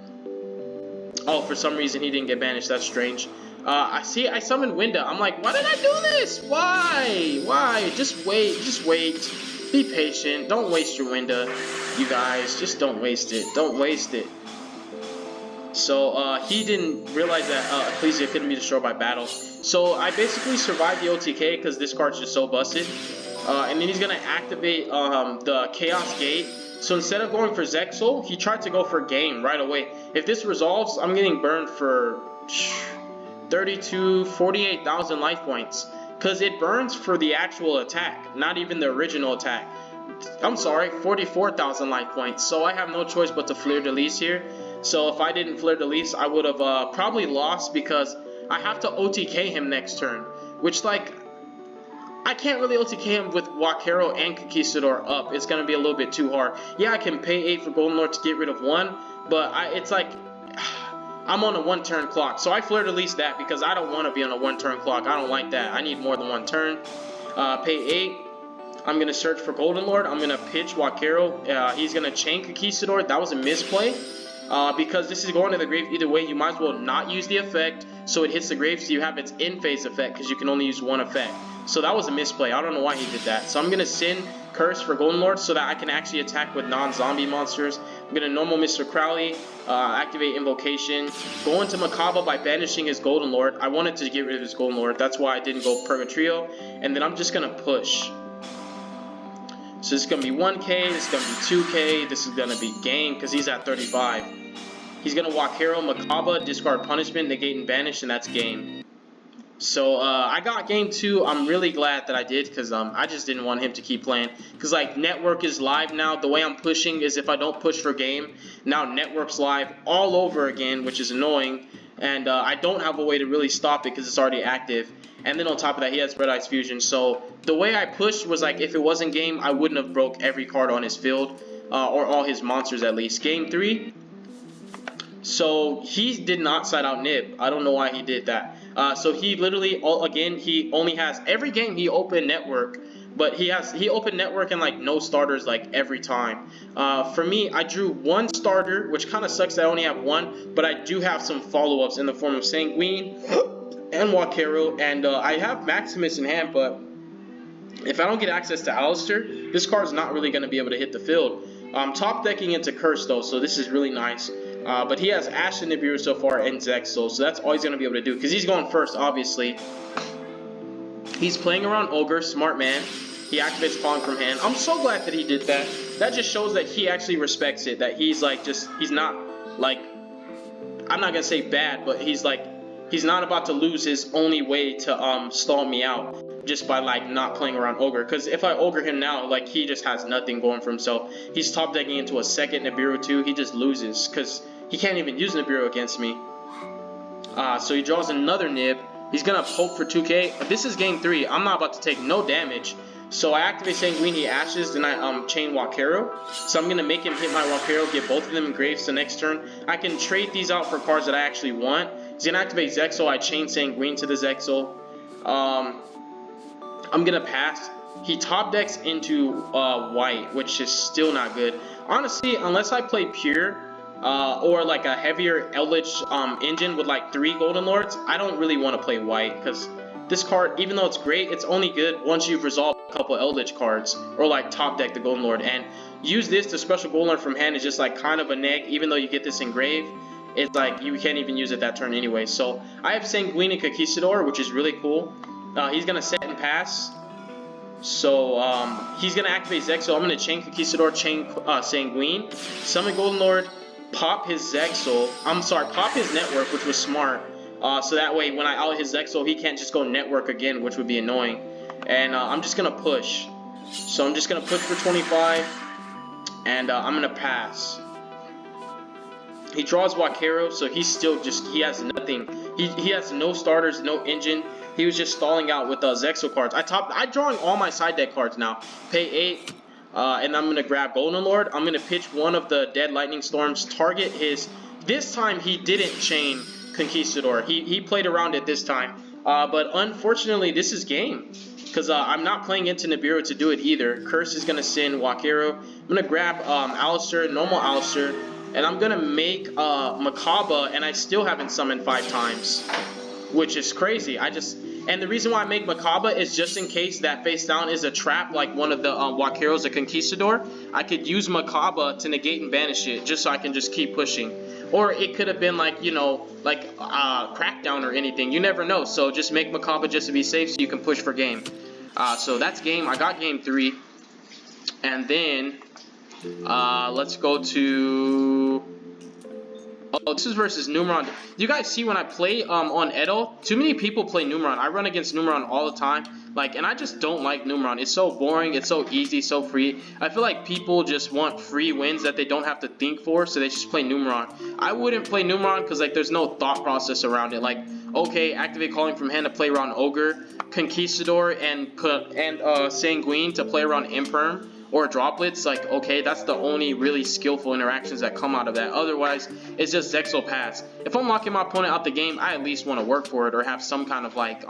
Oh, for some reason he didn't get banished. That's strange. I summoned Winda. I'm like, why did I do this? Why? Why? Just wait. Just wait. Be patient. Don't waste your Winda. You guys, just don't waste it. Don't waste it. So, he didn't realize that Ecclesia couldn't be destroyed by battle. So, I basically survived the OTK because this card's just so busted. And then he's going to activate the Chaos Gate. So instead of going for Zexal, he tried to go for Game right away. If this resolves, I'm getting burned for 48,000 life points. Because it burns for the actual attack, not even the original attack. I'm sorry, 44,000 life points. So I have no choice but to Fleur de Lis here. So if I didn't Fleur de Lis, I would have probably lost because I have to OTK him next turn. Which, like, I can't really OTK him with Wakero and Conquistador up. It's going to be a little bit too hard. Yeah, I can pay 8 for Golden Lord to get rid of 1, but it's like, I'm on a 1-turn clock. So I Fleur de Lis that because I don't want to be on a 1-turn clock. I don't like that. I need more than 1 turn. Pay 8. I'm going to search for Golden Lord. I'm going to pitch Wakero. He's going to chain Conquistador. That was a misplay. Because this is going to the grave either way, you might as well not use the effect so it hits the grave so you have its in-phase effect because you can only use 1 effect. So that was a misplay. I don't know why he did that. So I'm going to send Curse for Golden Lord so that I can actually attack with non-zombie monsters. I'm going to normal Mr. Crowley, activate Invocation, go into Makaba by banishing his Golden Lord. I wanted to get rid of his Golden Lord. That's why I didn't go Purgatrio. And then I'm just going to push. So this is going to be 1k, this is going to be 2k, this is going to be game because he's at 35. He's going to Wakero, Makaba, discard Punishment, negate and banish, and that's game. So I got game 2. I'm really glad that I did because I just didn't want him to keep playing. Because like Network is live now. The way I'm pushing is if I don't push for game, now Network's live all over again, which is annoying. And I don't have a way to really stop it because it's already active. and then on top of that, he has Red Eyes Fusion. So the way I pushed was like, if it wasn't game, I wouldn't have broke every card on his field, or all his monsters at least. Game 3, so he did not side out Nib. I don't know why he did that. So he literally, again, he only has, every game he opened Network, but he opened Network and like no starters like every time. For me, I drew one starter, which kind of sucks that I only have one, but I do have some follow-ups in the form of Sanguine and Wakero, and I have Maximus in hand, but if I don't get access to Alistair, this card's not really going to be able to hit the field. I'm top decking into Curse though, so this is really nice. But he has Ash and Nibiru so far and Zexal, so that's all he's going to be able to do, because he's going first, obviously. He's playing around Ogre, smart man. He activates Falling from hand. I'm so glad that he did that. That just shows that he actually respects it, that he's like he's not like, I'm not going to say bad, but he's like, he's not about to lose his only way to stall me out just by like not playing around Ogre. Because if I Ogre him now, like he just has nothing going for himself. He's top decking into a second Nibiru too. He just loses because he can't even use Nibiru against me. So he draws another Nib. He's gonna poke for 2k. This is game 3. I'm not about to take no damage. So I activate Sanguine, he ashes, then I chain Wakero. So I'm gonna make him hit my Wakero, get both of them in graves the next turn. I can trade these out for cards that I actually want. He's gonna activate Zexal. I chain Sanguine to the Zexal. I'm gonna pass. He top decks into white, which is still not good. Honestly, unless I play pure or like a heavier Eldlich engine with like 3 Golden Lords, I don't really want to play white, because this card, even though it's great, it's only good once you've resolved a couple Eldlich cards or like top deck the Golden Lord. And use this to special Golden Lord from hand is just like kind of a neg, even though you get this engraved. It's like you can't even use it that turn anyway. So I have Sanguine and Conquistador, which is really cool. He's gonna set and pass. So he's gonna activate Zexal. I'm gonna chain Conquistador, chain Sanguine, summon Golden Lord, pop his Zexal. I'm sorry, pop his Network, which was smart. So that way, when I out his Zexal, he can't just go Network again, which would be annoying. And I'm just gonna push. So I'm just gonna push for 25, and I'm gonna pass. He draws Wakero, so he's still just, he has nothing. He has no starters, no engine. He was just stalling out with Zexal cards. I'm drawing all my side deck cards now. Pay 8, and I'm going to grab Golden Lord. I'm going to pitch one of the Dead Lightning Storms, target his, this time he didn't chain Conquistador. He played around it this time. But unfortunately, this is game, because I'm not playing into Nibiru to do it either. Curse is going to send Wakero. I'm going to grab Alistair, normal Alistair, and I'm going to make Makaba, and I still haven't summoned 5 times, which is crazy. And the reason why I make Makaba is just in case that face down is a trap, like one of the Wakeros, a Conquistador. I could use Makaba to negate and banish it, just so I can just keep pushing. Or it could have been like, you know, like Crackdown or anything. You never know. So just make Makaba just to be safe so you can push for game. So that's game. I got game 3. And then let's go to... Oh, this is versus Numeron. Do you guys see when I play on Edo? Too many people play Numeron. I run against Numeron all the time. Like, and I just don't like Numeron. It's so boring. It's so easy, so free. I feel like people just want free wins that they don't have to think for, so they just play Numeron. I wouldn't play Numeron because like there's no thought process around it. Like, okay, activate Calling from hand to play around Ogre, Conquistador, and Sanguine to play around Imperm or Droplets. Like, okay, that's the only really skillful interactions that come out of that. Otherwise, it's just Zexal pass. If I'm locking my opponent out the game, I at least want to work for it or have some kind of like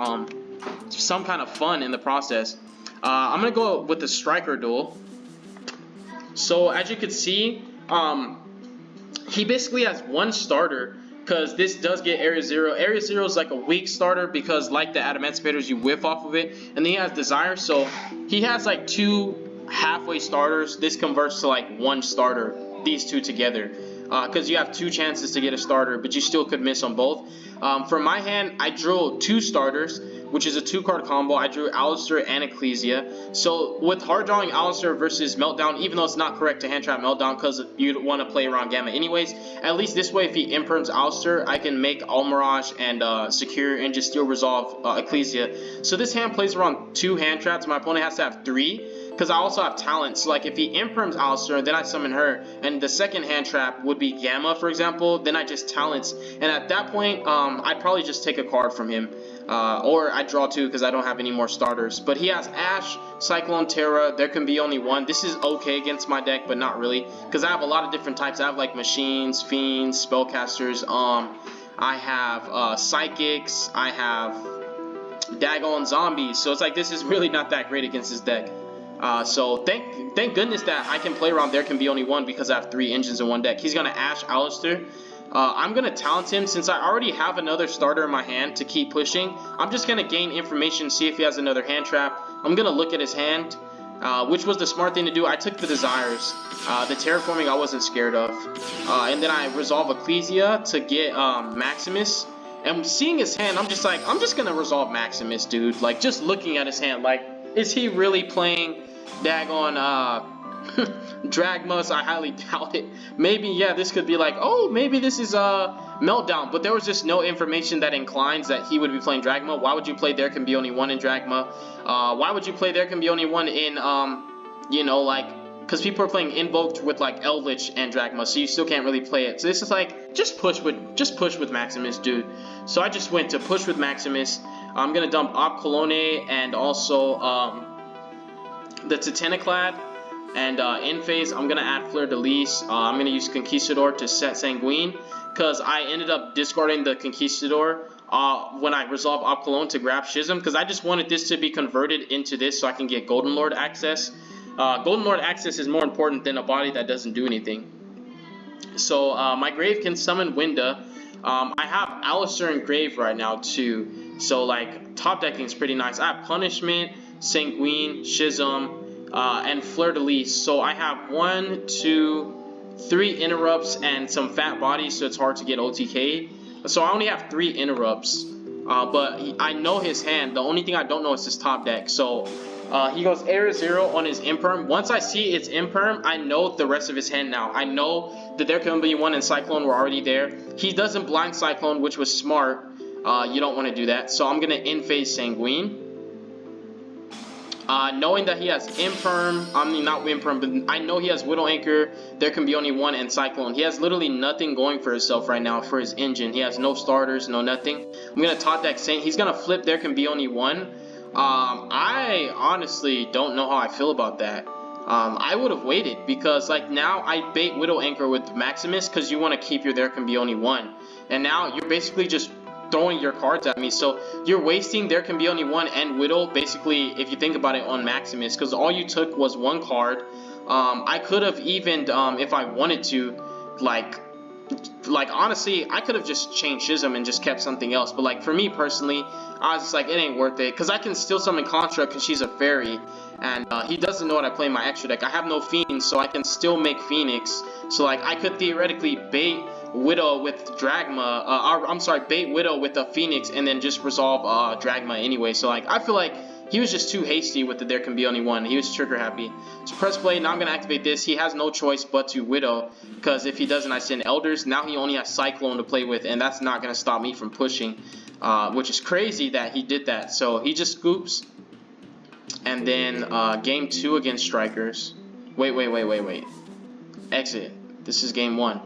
some kind of fun in the process. I'm gonna go with the Striker duel. So as you can see, he basically has one starter, because this does get Area 0. Area 0 is like a weak starter because like the Adamantimators, you whiff off of it. And then he has Desire, so he has like 2 halfway starters. This converts to like 1 starter, these 2 together. Because you have 2 chances to get a starter, but you still could miss on both. For my hand, I drew 2 starters, which is a 2-card combo. I drew Alistair and Ecclesia. So with hard drawing Alistair versus Meltdown, even though it's not correct to hand trap Meltdown because you want to play around Gamma anyways, at least this way if he imperms Alistair, I can make Almirage and secure and just still resolve Ecclesia. So this hand plays around 2 hand traps. My opponent has to have 3. Because I also have talents. So like if he imperms Alistair, then I summon her, and the second hand trap would be Gamma, for example, then I just talents. And at that point, I'd probably just take a card from him. or I draw 2 because I don't have any more starters. But he has Ash, Cyclone, Terra. There can be only one. This is okay against my deck, but not really, because I have a lot of different types. I have like machines, fiends, spellcasters. I have psychics. I have daggone zombies. So it's like this is really not that great against his deck. So thank goodness that I can play around there can be only one, because I have 3 engines in one deck. He's gonna Ash Alistair. I'm going to talent him since I already have another starter in my hand to keep pushing. I'm just going to gain information, see if he has another hand trap. I'm going to look at his hand, which was the smart thing to do. I took the Desires. The Terraforming I wasn't scared of. And then I resolve Ecclesia to get Maximus. And seeing his hand, I'm just like, I'm just going to resolve Maximus, dude. Like, just looking at his hand, like, is he really playing daggone DRAGMA? I highly doubt it. Maybe, yeah, this could be like, oh, maybe this is Meltdown, but there was just no information that inclines that he would be playing DRAGMA. Why would you play There Can Be Only One in DRAGMA? Why would you play There Can Be Only One in, you know, like, because people are playing Invoked with like Eldlich and DRAGMA, so you still can't really play it. So this is like, just push with Maximus, dude. So I just went to push with Maximus. I'm gonna dump Op Colone and also the Titaniclad. And in phase, I'm going to add Fleur de Lis. I'm going to use Conquistador to set Sanguine, because I ended up discarding the Conquistador when I resolve Op Cologne to grab Schism, because I just wanted this to be converted into this so I can get Golden Lord access. Golden Lord access is more important than a body that doesn't do anything. So my Grave can summon Winda. I have Alistair in Grave right now too. So like top decking is pretty nice. I have Punishment, Sanguine, Schism, and Fleur de Lis. So I have 1, 2, 3 interrupts and some fat bodies, so it's hard to get OTK. So I only have 3 interrupts, but I know his hand. The only thing I don't know is his top deck. So he goes Air 0 on his Imperm. Once I see it's Imperm, I know the rest of his hand now. I know that There Can Be One and Cyclone were already there. He doesn't blind Cyclone, which was smart. You don't want to do that. So I'm going to in-phase Sanguine. Knowing that he has Imperm, I mean not Imperm, but I know he has Widow Anchor, There Can Be Only One, and Cyclone. He has literally nothing going for himself right now for his engine. He has no starters, no nothing. I'm going to top deck Saint. He's going to flip There Can Be Only One. I honestly don't know how I feel about that. I would have waited, because like now I bait Widow Anchor with Maximus because you want to keep your There Can Be Only One. And now you're basically just throwing your cards at me, so you're wasting There Can Be Only One and Widow basically, if you think about it, on Maximus, because all you took was 1 card. I could have even if I wanted to, like honestly I could have just changed Schism and just kept something else, but like for me personally, I was just like, it ain't worth it, because I can still summon Construct because she's a fairy, and he doesn't know what I play in my extra deck. I have no Fiends, so I can still make Phoenix, so like I could theoretically bait Widow with DRAGMA, I'm sorry, bait Widow with a Phoenix and then just resolve DRAGMA anyway. So like I feel like he was just too hasty with the There Can Be Only One. He was trigger happy. So press play. Now I'm going to activate this. He has no choice but to Widow, because if he doesn't, I send Elders. Now he only has Cyclone to play with, and that's not going to stop me from pushing, which is crazy that he did that. So he just scoops, and then game 2 against Strikers. Wait. Exit. This is game 1.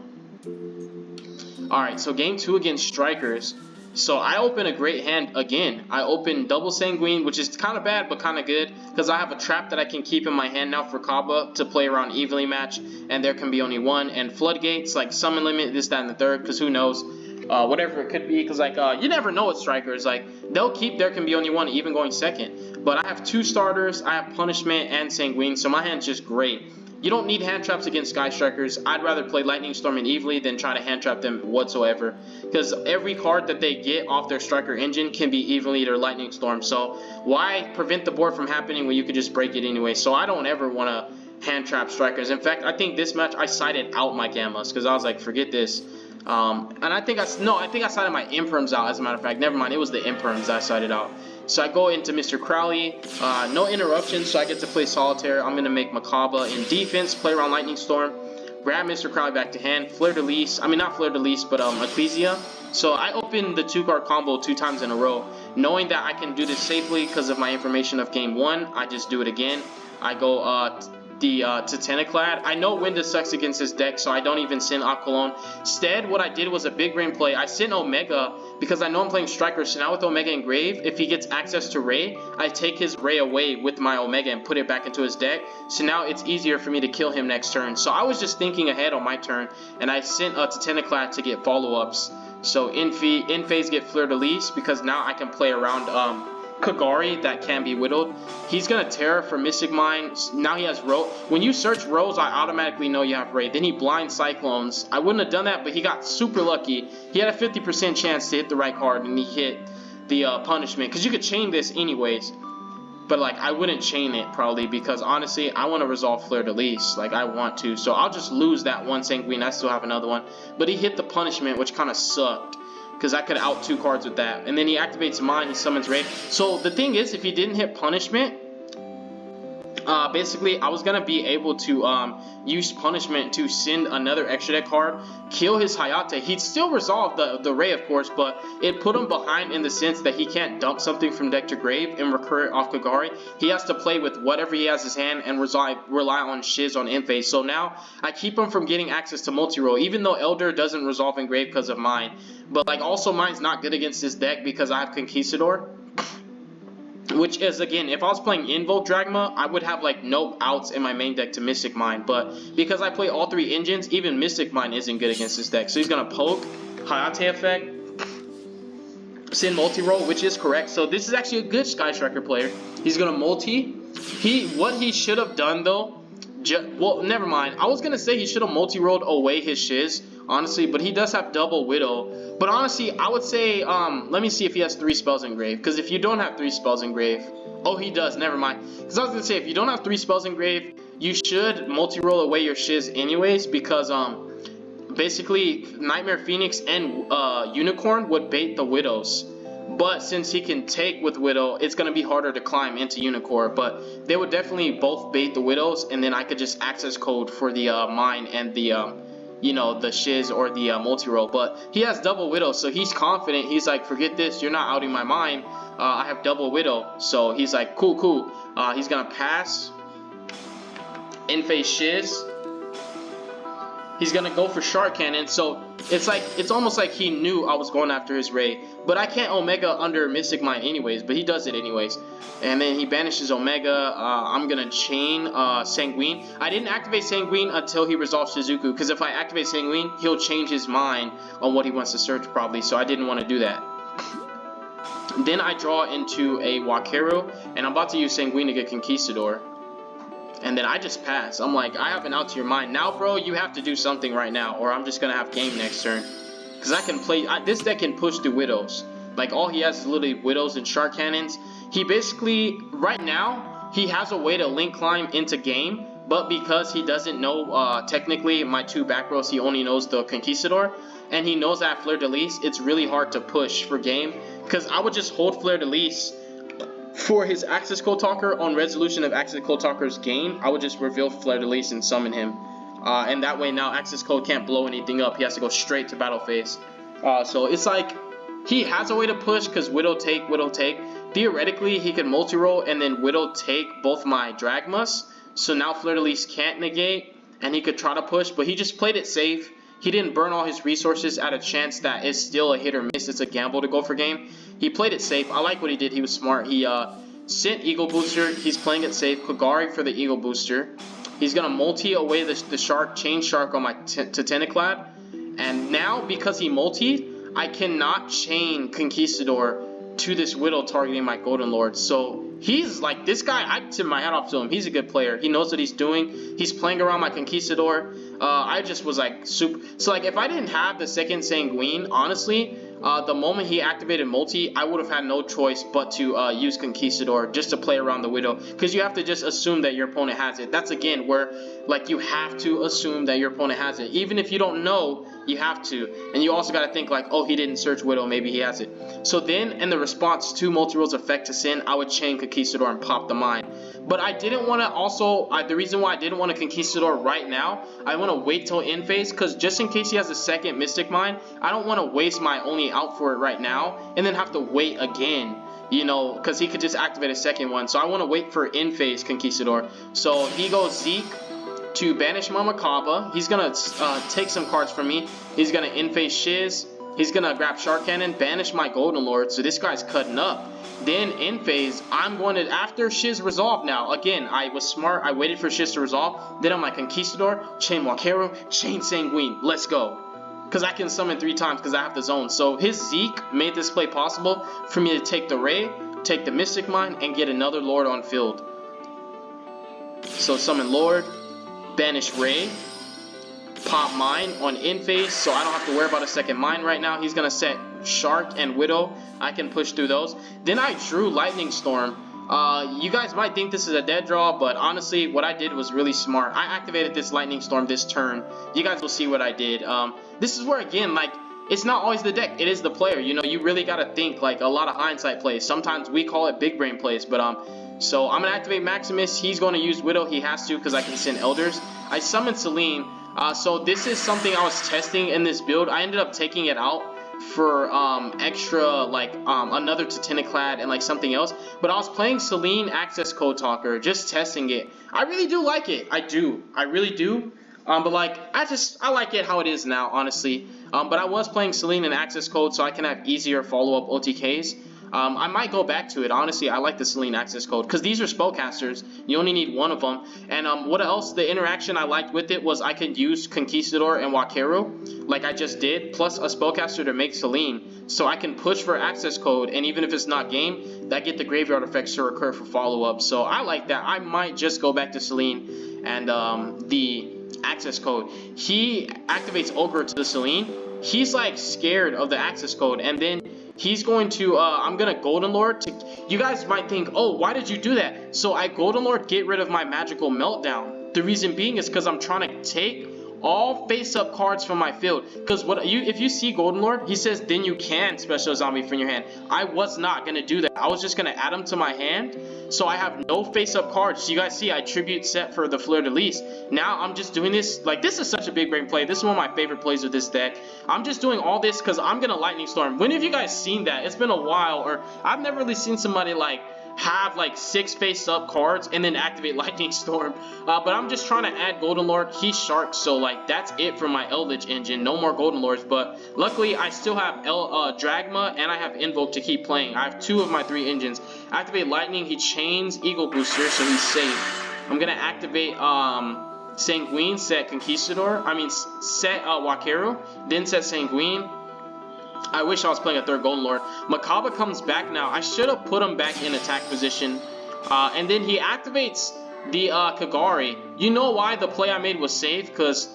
Alright, so game 2 against Strikers. So I open a great hand again. I open double Sanguine, which is kind of bad but kind of good, because I have a trap that I can keep in my hand now for Kaba to play around evenly match, and There Can Be Only One, and Floodgates, like summon limit, this, that, and the third, because who knows, whatever it could be, because like you never know with Strikers, like they'll keep There Can Be Only One even going second. But I have 2 starters, I have Punishment and Sanguine, so my hand's just great. You don't need hand traps against Sky Strikers. I'd rather play Lightning Storm and Evilly than try to hand trap them whatsoever, because every card that they get off their Striker engine can be Evilly or Lightning Storm. So why prevent the board from happening when you could just break it anyway? So I don't ever want to hand trap Strikers. In fact, I think this match I sided out my Gammas, because I was like, forget this. And I think I sided my Imperms out, as a matter of fact. Never mind, it was the Imperms I sided out. So I go into Mr. Crowley, no interruptions, so I get to play Solitaire. I'm going to make Makaba in defense, play around Lightning Storm, grab Mr. Crowley back to hand, Fleur de Lis, I mean not Fleur de Lis, but Ecclesia. So I open the 2-card combo 2 times in a row, knowing that I can do this safely because of my information of game 1. I just do it again. I go the Titaniclad. I know Winda sucks against his deck, so I don't even send Aqualone. Instead, what I did was a big brain play. I sent Omega because I know I'm playing Striker, so now with Omega Engrave, if he gets access to Ray, I take his Ray away with my Omega and put it back into his deck, so now it's easier for me to kill him next turn. So I was just thinking ahead on my turn, and I sent Titaniclad to get follow-ups. So in phase get Fleur-de-Lis, because now I can play around Kagari that can be whittled. He's gonna Terra for Mystic Mine. Now he has Rose. When you search Rose, I automatically know you have Ray. Then he blind Cyclones. I wouldn't have done that, but he got super lucky. He had a 50% chance to hit the right card, and he hit the punishment. Because you could chain this anyways. But like, I wouldn't chain it probably, because honestly, I want to resolve Fleur-de-Lis. Like, I want to. So I'll just lose that one Sanguine. I still have another one. But he hit the punishment, which kind of sucked, because I could out 2 cards with that. And then he activates mine, he summons Ray. So the thing is, if he didn't hit punishment, basically I was going to be able to use punishment to send another extra deck card, kill his Hayate. He'd still resolve the Ray, of course, but it put him behind in the sense that he can't dump something from deck to grave and recur it off Kagari. He has to play with whatever he has in his hand and rely on Shiz on end phase. So now I keep him from getting access to multi-roll, even though Elder doesn't resolve in grave because of mine. But like, also mine's not good against this deck because I have Conquistador. Which is, again, if I was playing Invoke Dragma, I would have like no outs in my main deck to Mystic Mine. But because I play all 3 engines, even Mystic Mine isn't good against this deck. So he's going to poke, Hayate effect, send multi-roll, which is correct. So this is actually a good Sky Striker player. He's going to multi. What he should have done though, well, never mind. I was going to say he should have multi-rolled away his Shiz, honestly, but he does have double Widow. But honestly, I would say, let me see if he has 3 spells in grave. Because if you don't have 3 spells in grave, oh, he does, never mind. Because I was going to say, if you don't have 3 spells in grave, you should multi-roll away your Shiz anyways, because basically Nightmare Phoenix and Unicorn would bait the Widows. But since he can take with Widow, it's going to be harder to climb into Unicorn. But they would definitely both bait the Widows, and then I could just access code for the mine and the you know, the Shiz or the multi-roll. But he has double Widow, so he's confident. He's like, forget this, you're not outing my mind. I have double Widow. So he's like, cool. He's gonna pass. In phase Shiz. He's gonna go for Shark Cannon. So it's almost like he knew I was going after his Ray. But I can't Omega under Mystic Mine anyways, but he does it anyways. And then he banishes Omega. I'm gonna chain Sanguine. I didn't activate Sanguine until he resolves Shizuku, because if I activate Sanguine, he'll change his mind on what he wants to search probably, so I didn't want to do that. Then I draw into a Wakeru, and I'm about to use Sanguine to get Conquistador. And then I just pass. I'm like, I have an out to your mind. Now, bro, you have to do something right now, or I'm just gonna have game next turn. Because I can play, this deck can push through Widows. Like, all he has is literally Widows and Shark Cannons. He basically, right now, he has a way to link climb into game. But because he doesn't know, technically, my 2 back rows, he only knows the Conquistador. And he knows that Fleur-de-Lis, it's really hard to push for game. Because I would just hold Fleur-de-Lis for his Access Code Talker. On resolution of Access Code Talker's game, I would just reveal Fleur-de-Lis and summon him. And that way now Access Code can't blow anything up. He has to go straight to battle phase. So it's like, he has a way to push because Widow take. Theoretically, he can multi-roll and then Widow take both my Dragmas. So now Fleur-de-Lis can't negate, and he could try to push, but he just played it safe. He didn't burn all his resources at a chance that is still a hit or miss. It's a gamble to go for game. He played it safe. I like what he did. He was smart. He sent Eagle Booster. He's playing it safe. Kagari for the Eagle Booster. He's going to multi away the Shark, Chain Shark on my Titaniclad. And now, because he multied, I cannot chain Conquistador to this Widow targeting my Golden Lord. So he's like, this guy, I tip my hat off to him. He's a good player. He knows what he's doing. He's playing around my Conquistador. I just was like super. So like, if I didn't have the second Sanguine, honestly, the moment he activated multi, I would have had no choice but to use Conquistador just to play around the Widow, because you have to just assume that your opponent has it. That's again where, like, you have to assume that your opponent has it, even if you don't know. You have to. And you also got to think like, oh, he didn't search Widow, maybe he has it. So then, in the response to multi-roll's effect to sin, I would chain Conquistador and pop the mine. But I didn't want to also, the reason why I didn't want to Conquistador right now, I want to wait till end phase, because just in case he has a second Mystic Mine, I don't want to waste my only out for it right now, and then have to wait again. you know, because he could just activate a second one. So I want to wait for in phase Conquistador. So he goes Zeke to banish my Makaba. He's gonna take some cards from me. He's gonna in phase Shiz. He's gonna grab Shark Cannon, banish my Golden Lord. So this guy's cutting up. Then in phase, I'm going to, after Shiz resolve now, again, I was smart, I waited for Shiz to resolve, then I'm like Conquistador, Chain Walkero, Chain Sanguine, let's go. Because I can summon 3 times because I have the zone. So his Zeke made this play possible for me to take the Ray, take the Mystic Mine, and get another Lord on field. So summon Lord, banish Ray, pop Mine on in phase, so I don't have to worry about a second Mine right now. He's going to set Shark and Widow. I can push through those. Then I drew Lightning Storm. You guys might think this is a dead draw, but honestly, what I did was really smart. I activated this Lightning Storm this turn. You guys will see what I did. This is where, again, like, it's not always the deck. It is the player. You know, you really got to think, like, a lot of hindsight plays. Sometimes we call it big brain plays, but, so I'm going to activate Maximus. He's going to use Widow. He has to because I can send Elders. I summoned Celine. So this is something I was testing in this build. I ended up taking it out for extra, like another Titaniclad and like something else, but I was playing Celine Access Code Talker, just testing it. I really do like it. I really do. But like I like it how it is now, honestly. But I was playing Celine and Access Code so I can have easier follow-up OTKs. I might go back to it. Honestly, I like the Celine Access Code because these are spellcasters. You only need one of them. And what else? The interaction I liked with it was I could use Conquistador and Wakero like I just did, plus a spellcaster to make Celine. So I can push for Access Code, and even if it's not game, I get the graveyard effects to recur for follow-up. So I like that. I might just go back to Celine and the Access Code. He activates Ogre to the Celine. He's like scared of the Access Code, and then he's going to, I'm going to Golden Lord to, you guys might think, oh, why did you do that? So I Golden Lord get rid of my Magical Meltdown. The reason being is because I'm trying to take all face-up cards from my field. Because if you see Golden Lord, he says, then you can special zombie from your hand. I was not going to do that. I was just going to add them to my hand. So I have no face-up cards. So you guys see, I tribute set for the Fleur-de-Lis. Now I'm just doing this. Like, this is such a big brain play. This is one of my favorite plays with this deck. I'm just doing all this because I'm going to Lightning Storm. When have you guys seen that? It's been a while. Or I've never really seen somebody, like, have like 6 face-up cards and then activate Lightning Storm. But I'm just trying to add Golden Lord. He's Shark, so like that's it for my Eldlich engine. No more Golden Lords, but luckily I still have DRAGMA and I have Invoke to keep playing. I have 2 of my 3 engines. Activate Lightning. He chains Eagle Booster, so he's safe. I'm gonna activate Sanguine, set Conquistador. I mean set Wakero, then set Sanguine. I wish I was playing a 3rd Golden Lord. Makaba comes back now. I should have put him back in attack position. And then he activates the Kagari. You know why the play I made was safe? Because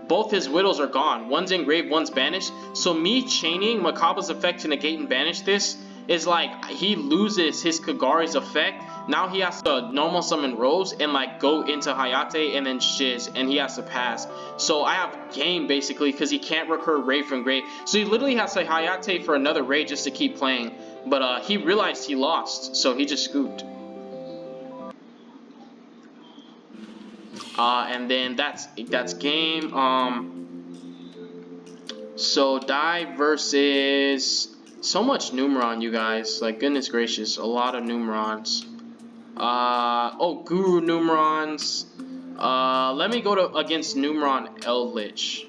both his Widows are gone. One's engraved, one's banished. So me chaining Makaba's effect to negate and banish this is like he loses his Kagari's effect. Now he has to normal summon Rose and like go into Hayate and then Shiz, and he has to pass. So I have game basically because he can't recur Ray from grave. So he literally has to Hayate for another Ray just to keep playing. But he realized he lost, so he just scooped. And then that's game. So Die versus so much Numeron, you guys. Like goodness gracious, a lot of Numerons. Oh, Guru Numerons. Let me go to against Numeron Eldlich.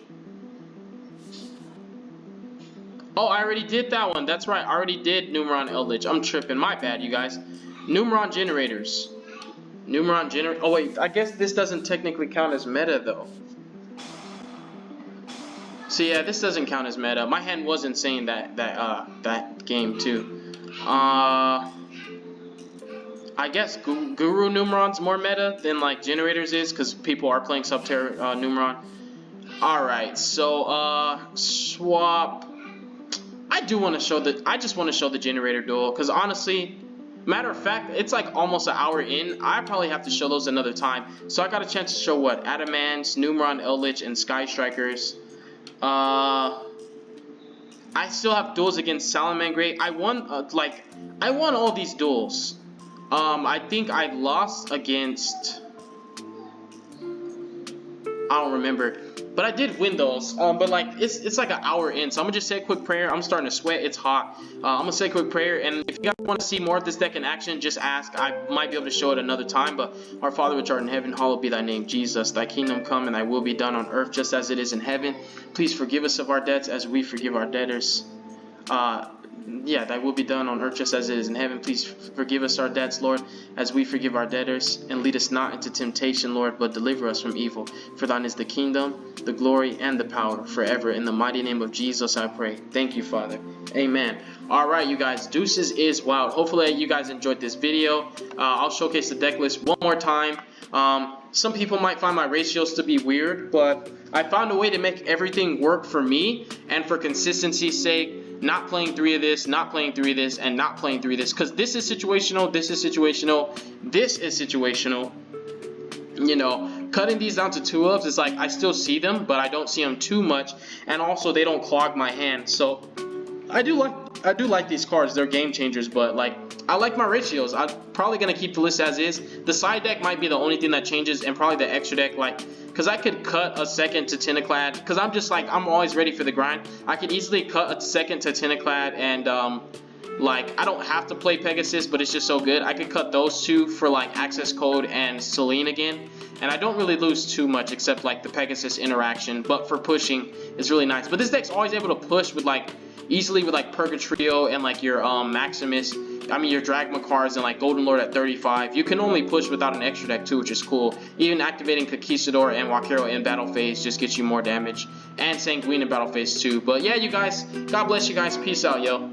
Oh, I already did that one. That's right. I already did Numeron Eldlich. I'm tripping. My bad, you guys. Numeron Generators. Numeron Generator. Oh wait, I guess this doesn't technically count as meta though. So yeah, this doesn't count as meta. My hand was insane that game too. I guess Guru Numeron's more meta than like Generators is because people are playing Subterra Numeron. Alright, so swap. I just want to show the Generator duel because honestly, matter of fact, it's like almost an hour in. I probably have to show those another time. So I got a chance to show what? Adamants, Numeron, Eldlich, and Sky Strikers. I still have duels against Salamangreat. I won all these duels. I think I lost against I don't remember. But I did win those. But like it's like an hour in, so I'm gonna just say a quick prayer. I'm starting to sweat. It's hot. I'm gonna say a quick prayer, and if you guys want to see more of this deck in action, just ask. I might be able to show it another time. But our Father which art in heaven, hallowed be thy name, Jesus. Thy kingdom come, and thy will be done on earth just as it is in heaven. Please forgive us of our debts as we forgive our debtors. Yeah, thy will be done on earth just as it is in heaven. Please forgive us our debts, Lord, as we forgive our debtors. And lead us not into temptation, Lord, but deliver us from evil. For thine is the kingdom, the glory, and the power forever. In the mighty name of Jesus, I pray. Thank you, Father. Amen. All right, you guys, deuces is wild. Hopefully you guys enjoyed this video. I'll showcase the deck list one more time. Some people might find my ratios to be weird, but I found a way to make everything work for me and for consistency's sake. Not playing 3 of this, not playing 3 of this, and not playing 3 of this. Because this is situational, this is situational, this is situational. You know, cutting these down to 2 ofs is like I still see them, but I don't see them too much. And also they don't clog my hand. So I do like these cards. They're game changers, but like I like my ratios. I'm probably gonna keep the list as is. The side deck might be the only thing that changes, and probably the extra deck, like, because I could cut a second to Tentaclad, because I'm just like, I'm always ready for the grind. I could easily cut a second to Tentaclad, and like, I don't have to play Pegasus, but it's just so good. I could cut those 2 for like access code and Selene again, and I don't really lose too much except like the Pegasus interaction, but for pushing it's really nice. But this deck's always able to push with like easily with like Purgatrio and like your Maximus, your DRAGMA cards and like Golden Lord at 35. You can only push without an extra deck too, which is cool. Even activating Conquistador and Wakero in battle phase just gets you more damage, and Sanguine in battle phase too. But yeah, you guys, God bless you guys. Peace out, yo.